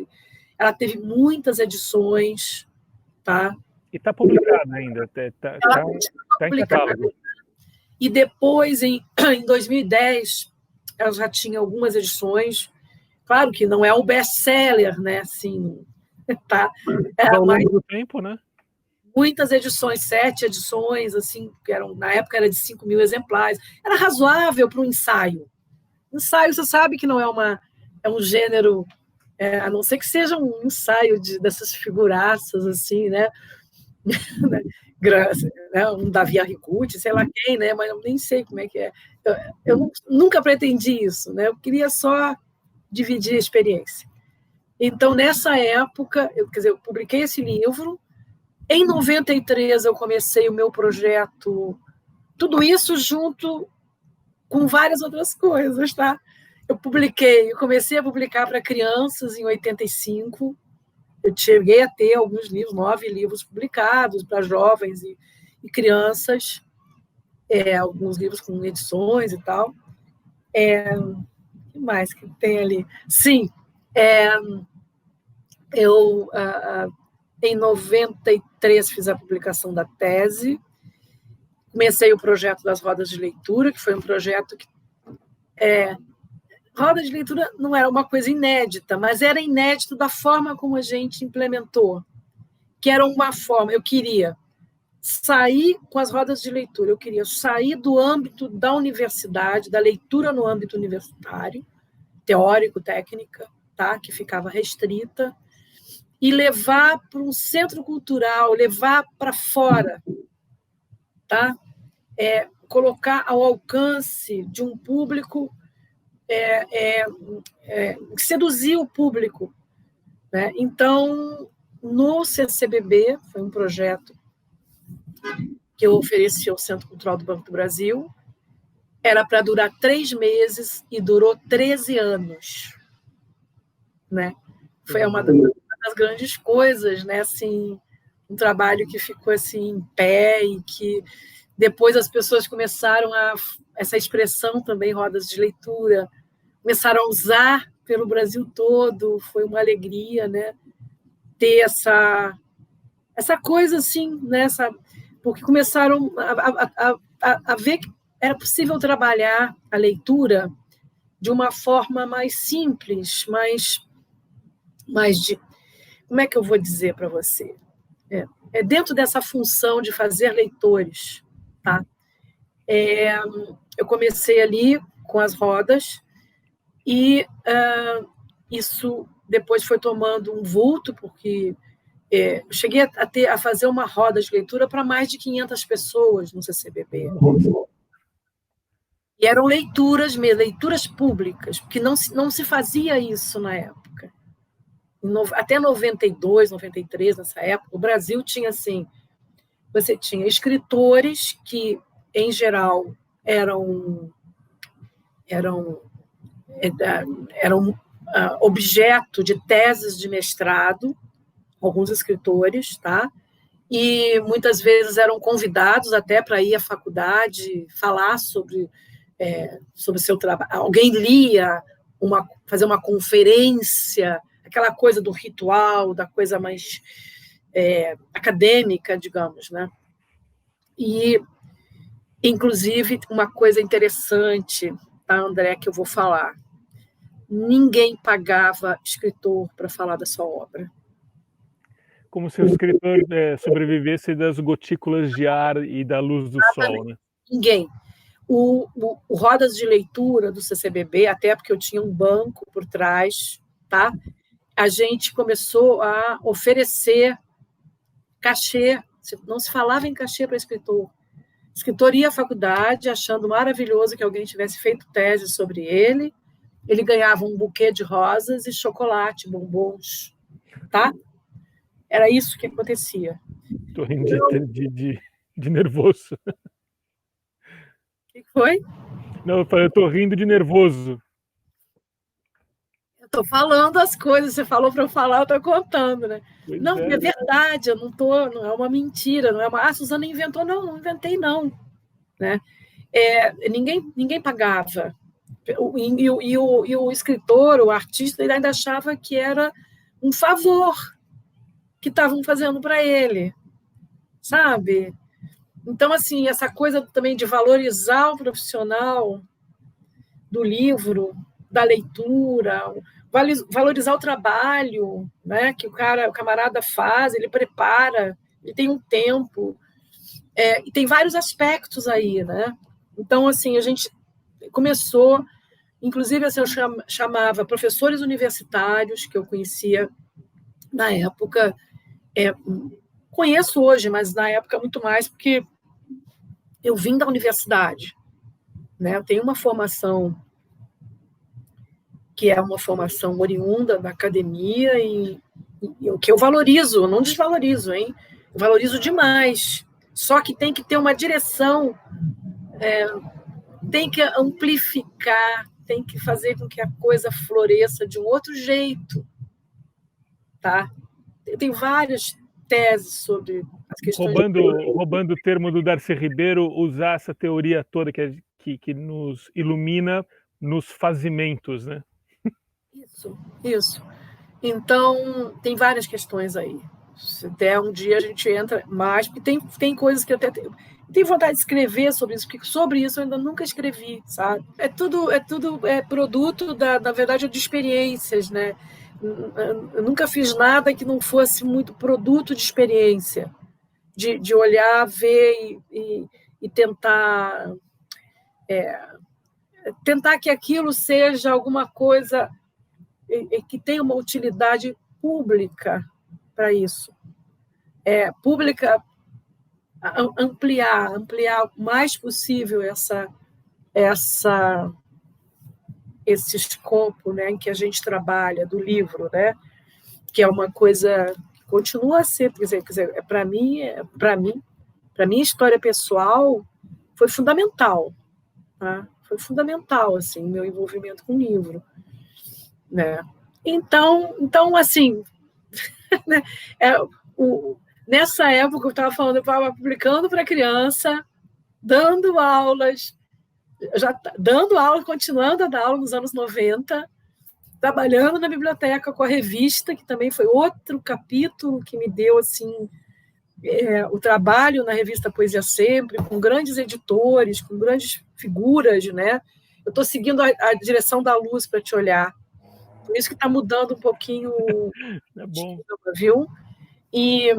Ela teve muitas edições, tá? E está publicada ainda, está em catálogo. E depois, em 2010, ela já tinha algumas edições. Claro que não é um best-seller, né? Assim, tá? Ao longo do tempo, né? Muitas edições, 7 edições, assim, que eram, na época era de 5.000 exemplares. Era razoável para um ensaio. Ensaio, você sabe que não é um gênero, a não ser que seja um ensaio dessas figuraças, assim, né? Um Davi Arrigucci, sei lá quem, né? Mas eu nem sei como é que é. Eu nunca pretendi isso, né? Eu queria só dividir a experiência. Então, nessa época, eu publiquei esse livro. Em 93, eu comecei o meu projeto, tudo isso junto com várias outras coisas, tá? Eu comecei a publicar para crianças em 85. Eu cheguei a ter alguns livros, 9 livros publicados para jovens e crianças, alguns livros com edições e tal. O que mais que tem ali? Sim, eu, em 93, fiz a publicação da tese, comecei o projeto das rodas de leitura, que foi um projeto que... roda de leitura não era uma coisa inédita, mas era inédito da forma como a gente implementou, que era uma forma, eu queria sair com as rodas de leitura, eu queria sair do âmbito da universidade, da leitura no âmbito universitário, teórico, técnica, tá? Que ficava restrita, e levar para um centro cultural, levar para fora, tá? Colocar ao alcance de um público, seduzir o público, né? Então, no CCBB, foi um projeto que eu ofereci ao Centro Cultural do Banco do Brasil, era para durar 3 meses e durou 13 anos, né? Foi uma das grandes coisas, né? Assim, um trabalho que ficou assim em pé e que depois as pessoas começaram essa expressão também, rodas de leitura, começaram a usar pelo Brasil todo. Foi uma alegria, né? Ter essa coisa assim, né? Porque começaram a ver que era possível trabalhar a leitura de uma forma mais simples, mais de... Como é que eu vou dizer para você? Dentro dessa função de fazer leitores, tá? Eu comecei ali com as rodas e isso depois foi tomando um vulto, porque eu cheguei a fazer uma roda de leitura para mais de 500 pessoas no CCBB. E eram leituras públicas, porque não se fazia isso na época. Até 92, 93, nessa época, o Brasil tinha, assim, você tinha escritores que, em geral, eram objeto de teses de mestrado, alguns escritores, tá? E muitas vezes eram convidados até para ir à faculdade falar sobre seu trabalho. Alguém lia, fazer uma conferência, aquela coisa do ritual, da coisa mais acadêmica, digamos, né? E, inclusive, uma coisa interessante, tá, André, que eu vou falar. Ninguém pagava escritor para falar da sua obra. Como se o escritor sobrevivesse das gotículas de ar e da luz do sol, né? Ninguém. O Rodas de Leitura do CCBB, até porque eu tinha um banco por trás, tá? A gente começou a oferecer cachê, não se falava em cachê para escritor. Escritor ia à faculdade achando maravilhoso que alguém tivesse feito tese sobre ele, ele ganhava um buquê de rosas e chocolate, bombons, tá? Era isso que acontecia. Estou rindo de nervoso. O que foi? Não, eu estou rindo de nervoso. Eu estou falando as coisas, você falou para eu falar, eu estou contando, né? Pois não, é verdade, eu não é uma mentira, não é uma. Ah, Suzana inventou, não inventei, não. Né? Ninguém pagava. E o escritor, o artista, ele ainda achava que era um favor que estavam fazendo para ele, sabe? Então, assim, essa coisa também de valorizar o profissional do livro, da leitura, valorizar o trabalho, né, que o camarada faz, ele prepara, ele tem um tempo, e tem vários aspectos aí, né? Então, assim, a gente começou, inclusive, assim, eu chamava professores universitários que eu conhecia na época, conheço hoje, mas na época muito mais, porque eu vim da universidade, né? Eu tenho uma formação que é uma formação oriunda da academia e o que eu valorizo, eu não desvalorizo, hein? Eu valorizo demais. Só que tem que ter uma direção, tem que amplificar, tem que fazer com que a coisa floresça de um outro jeito, tá? Eu tenho várias teses sobre as questões... Roubando o termo do Darcy Ribeiro, usar essa teoria toda que nos ilumina nos fazimentos, né? Isso. Então, tem várias questões aí. Se der um dia a gente entra mais, porque tem coisas que eu até tenho vontade de escrever sobre isso, porque sobre isso eu ainda nunca escrevi, sabe? É tudo produto, na verdade, de experiências, né? Eu nunca fiz nada que não fosse muito produto de experiência, de olhar, ver e tentar que aquilo seja alguma coisa que tenha uma utilidade pública para isso. Pública, ampliar o mais possível esse escopo, né, em que a gente trabalha, do livro, né, que é uma coisa que continua a ser, quer dizer, para minha história pessoal, foi fundamental, tá? Foi fundamental, assim, o meu envolvimento com o livro, né? Então assim, né, nessa época eu estava falando, eu estava publicando para criança, dando aulas, continuando a dar aula nos anos 90, trabalhando na biblioteca com a revista, que também foi outro capítulo que me deu assim, o trabalho na revista Poesia Sempre, com grandes editores, com grandes figuras, né? Eu estou seguindo a direção da luz para te olhar. Por isso que está mudando um pouquinho é bom. Viu? E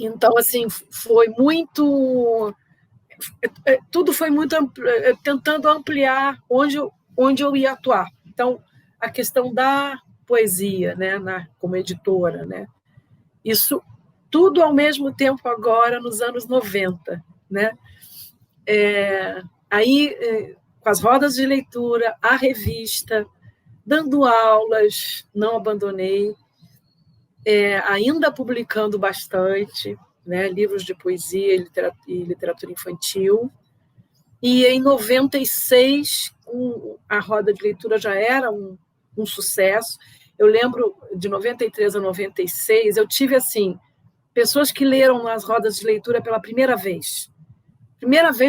então, assim, foi muito... Tudo foi muito tentando ampliar onde eu ia atuar. Então, a questão da poesia, né, como editora, né? Isso tudo ao mesmo tempo agora, nos anos 90, né? Aí, com as rodas de leitura, a revista, dando aulas, não abandonei, ainda publicando bastante, né, livros de poesia e literatura infantil. E em 96, a roda de leitura já era um sucesso. Eu lembro de 93 a 96, eu tive assim, pessoas que leram nas rodas de leitura pela primeira vez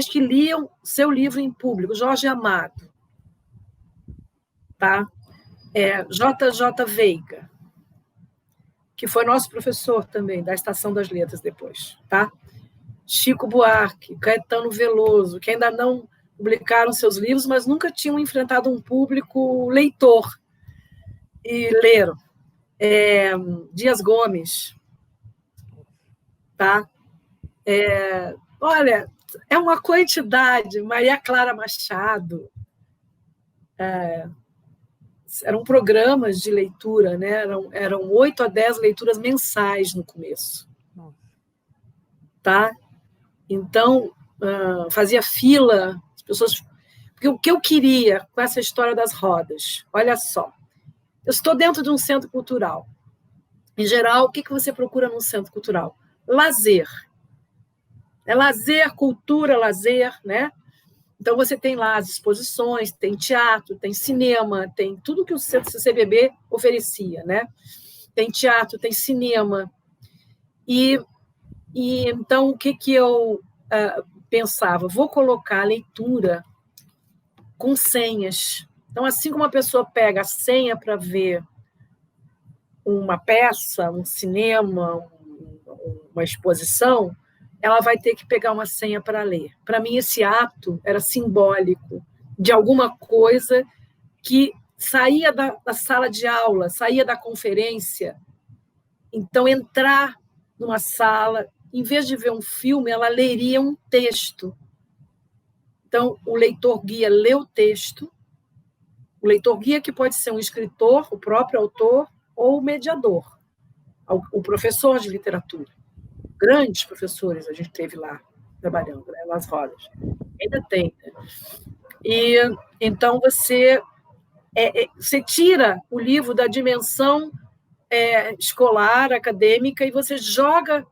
que liam seu livro em público, Jorge Amado, tá? JJ Veiga, que foi nosso professor também, da Estação das Letras depois, tá? Chico Buarque, Caetano Veloso, que ainda não publicaram seus livros, mas nunca tinham enfrentado um público leitor e leram. Dias Gomes, tá? Olha, é uma quantidade. Maria Clara Machado, eram programas de leitura, né? Eram 8 a 10 leituras mensais no começo. Tá? Então, fazia fila, as pessoas... Porque o que eu queria com essa história das rodas, olha só, eu estou dentro de um centro cultural. Em geral, o que você procura num centro cultural? Lazer. É lazer, cultura, lazer, né? Então, você tem lá as exposições, tem teatro, tem cinema, tem tudo que o CCBB oferecia, né? Tem teatro, tem cinema. E então, o que eu pensava? Vou colocar a leitura com senhas. Então, assim como a pessoa pega a senha para ver uma peça, um cinema, uma exposição, ela vai ter que pegar uma senha para ler. Para mim, esse ato era simbólico de alguma coisa que saía da sala de aula, saía da conferência. Então, entrar numa sala, em vez de ver um filme, ela leria um texto. Então, o leitor-guia lê o texto, o leitor-guia que pode ser um escritor, o próprio autor, ou o mediador, o professor de literatura. Grandes professores a gente teve lá, trabalhando, né, nas rodas. Ainda tem. Né? E, então, você tira o livro da dimensão escolar, acadêmica, e você joga...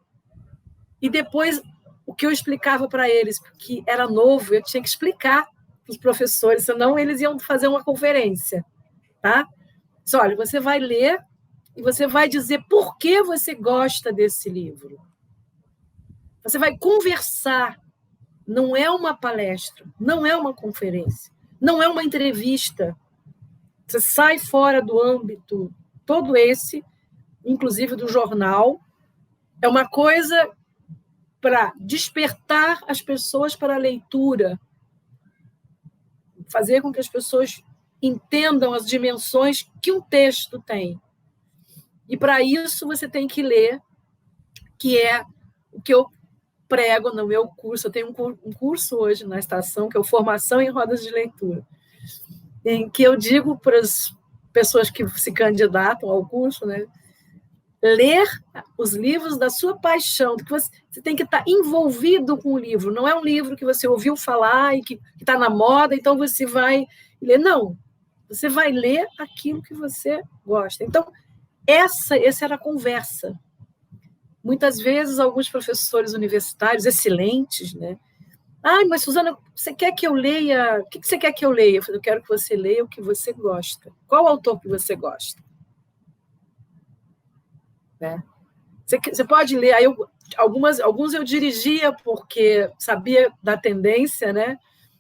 E depois, o que eu explicava para eles, porque era novo, eu tinha que explicar para os professores, senão eles iam fazer uma conferência. Tá? Mas, olha, você vai ler e você vai dizer por que você gosta desse livro. Você vai conversar. Não é uma palestra, não é uma conferência, não é uma entrevista. Você sai fora do âmbito todo esse, inclusive do jornal. É uma coisa para despertar as pessoas para a leitura, fazer com que as pessoas entendam as dimensões que um texto tem. E, para isso, você tem que ler, que é o que eu prego no meu curso. Eu tenho um curso hoje na estação, que é o Formação em Rodas de Leitura, em que eu digo para as pessoas que se candidatam ao curso, né, ler os livros da sua paixão, que você tem que estar envolvido com o livro. Não é um livro que você ouviu falar e que está na moda, então você vai ler. Não, você vai ler aquilo que você gosta. Então, essa era a conversa. Muitas vezes, alguns professores universitários, excelentes, né? Mas, Suzana, você quer que eu leia... O que você quer que eu leia? Eu falei, eu quero que você leia o que você gosta. Qual autor que você gosta? Né? Você pode ler... Aí alguns eu dirigia porque sabia da tendência, né?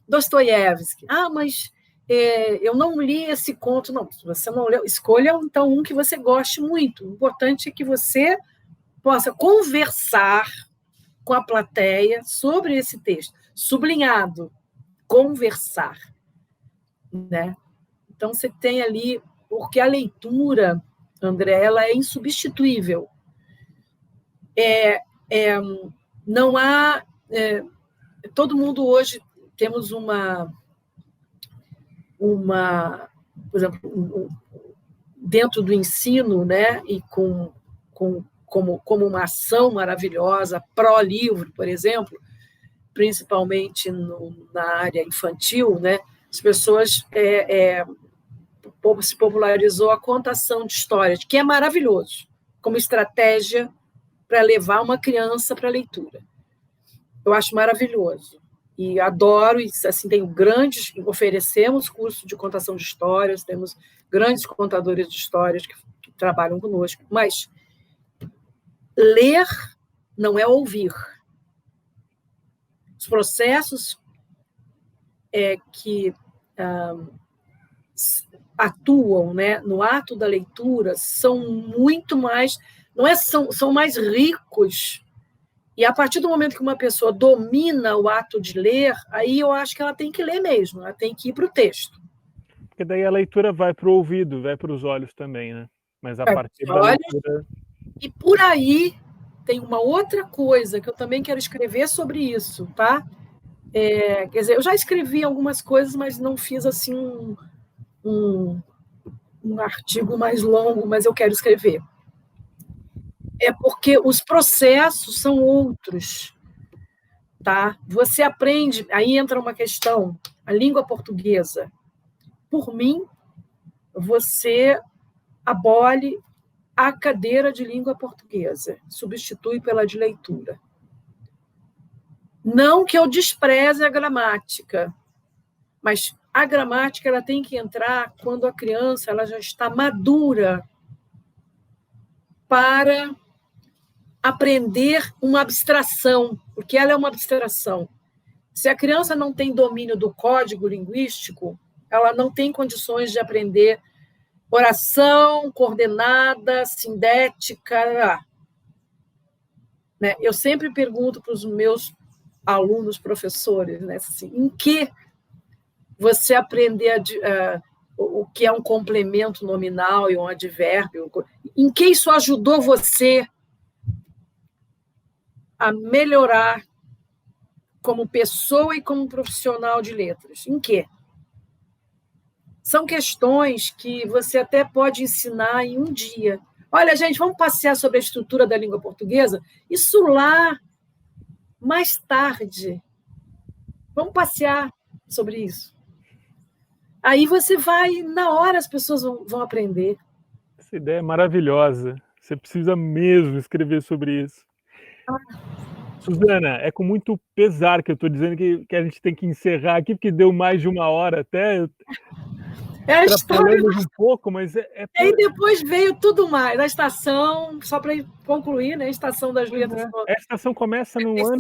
Dostoiévski. Mas eu não li esse conto. Não, se você não leu, escolha, então, um que você goste muito. O importante é que você possa conversar com a plateia sobre esse texto. Sublinhado, conversar. Né? Então, você tem ali... Porque a leitura, André, ela é insubstituível. Não há... todo mundo hoje temos por exemplo, dentro do ensino, né, e como uma ação maravilhosa, pró-livro, por exemplo, principalmente na área infantil, né, as pessoas se popularizou a contação de histórias, que é maravilhoso, como estratégia para levar uma criança para a leitura. Eu acho maravilhoso. E adoro, e assim, oferecemos curso de contação de histórias, temos grandes contadores de histórias que trabalham conosco, mas ler não é ouvir. Os processos que atuam, né, no ato da leitura são muito mais, são mais ricos. E a partir do momento que uma pessoa domina o ato de ler, aí eu acho que ela tem que ler mesmo, ela tem que ir para o texto. Porque daí a leitura vai para o ouvido, vai para os olhos também, né? Mas a partir da leitura... E por aí tem uma outra coisa que eu também quero escrever sobre isso, tá? Quer dizer, eu já escrevi algumas coisas, mas não fiz assim um artigo mais longo, mas eu quero escrever. É porque os processos são outros, tá? Você aprende, aí entra uma questão, a língua portuguesa. Por mim, você abole a cadeira de língua portuguesa, substitui pela de leitura. Não que eu despreze a gramática, mas a gramática ela tem que entrar quando a criança ela já está madura para aprender uma abstração, porque ela é uma abstração. Se a criança não tem domínio do código linguístico, ela não tem condições de aprender oração, coordenada, sindética. Né? Eu sempre pergunto para os meus alunos, professores, né, assim, em que você aprender o que é um complemento nominal e um advérbio, em que isso ajudou você a melhorar como pessoa e como profissional de letras? Em quê? São questões que você até pode ensinar em um dia. Olha, gente, vamos passear sobre a estrutura da língua portuguesa? Isso lá, mais tarde. Vamos passear sobre isso. Aí você vai, na hora as pessoas vão aprender. Essa ideia é maravilhosa. Você precisa mesmo escrever sobre isso. Suzana, é com muito pesar que eu estou dizendo que a gente tem que encerrar aqui, porque deu mais de 1 hora até. É a história. Um pouco, mas E aí depois veio tudo mais. A estação, só para concluir, né? A Estação das Letras. A estação começa no ano...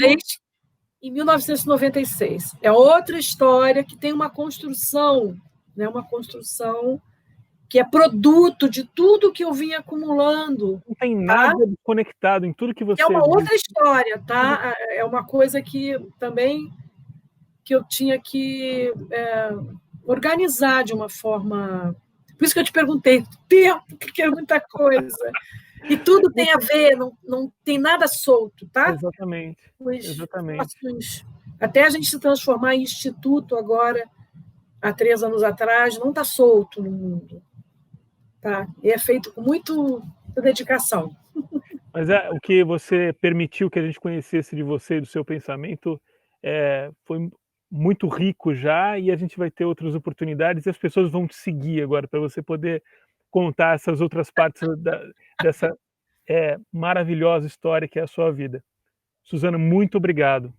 Em 1996. É outra história que tem uma construção, né? Uma construção que é produto de tudo que eu vim acumulando. Não tem nada conectado em tudo que você... É uma outra história, tá? É uma coisa que também que eu tinha que organizar de uma forma... Por isso que eu te perguntei, tempo, porque é muita coisa. E tudo tem a ver, não tem nada solto, tá? Exatamente. Exatamente. Até a gente se transformar em instituto agora, há 3 anos atrás, não está solto no mundo. Tá? E é feito com muita dedicação. Mas o que você permitiu que a gente conhecesse de você e do seu pensamento foi muito rico já, e a gente vai ter outras oportunidades e as pessoas vão te seguir agora para você poder contar essas outras partes dessa maravilhosa história que é a sua vida. Suzana, muito obrigado.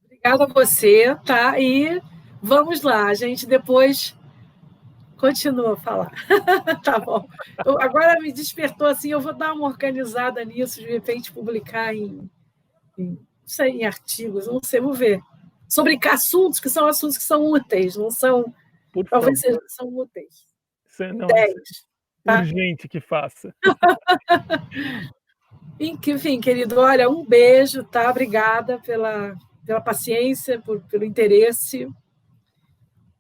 Obrigada a você, tá? E vamos lá, a gente depois continua a falar. Tá bom. Agora me despertou assim, eu vou dar uma organizada nisso, de repente publicar em artigos, não sei, vou ver. Sobre assuntos que são úteis, não são... Talvez são úteis. Ideias. Tá? Urgente que faça. Enfim, querido, olha, um beijo, tá? Obrigada pela paciência, pelo interesse.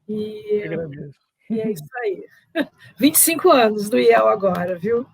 Eu agradeço. E é isso aí. 25 anos do IEL agora, viu?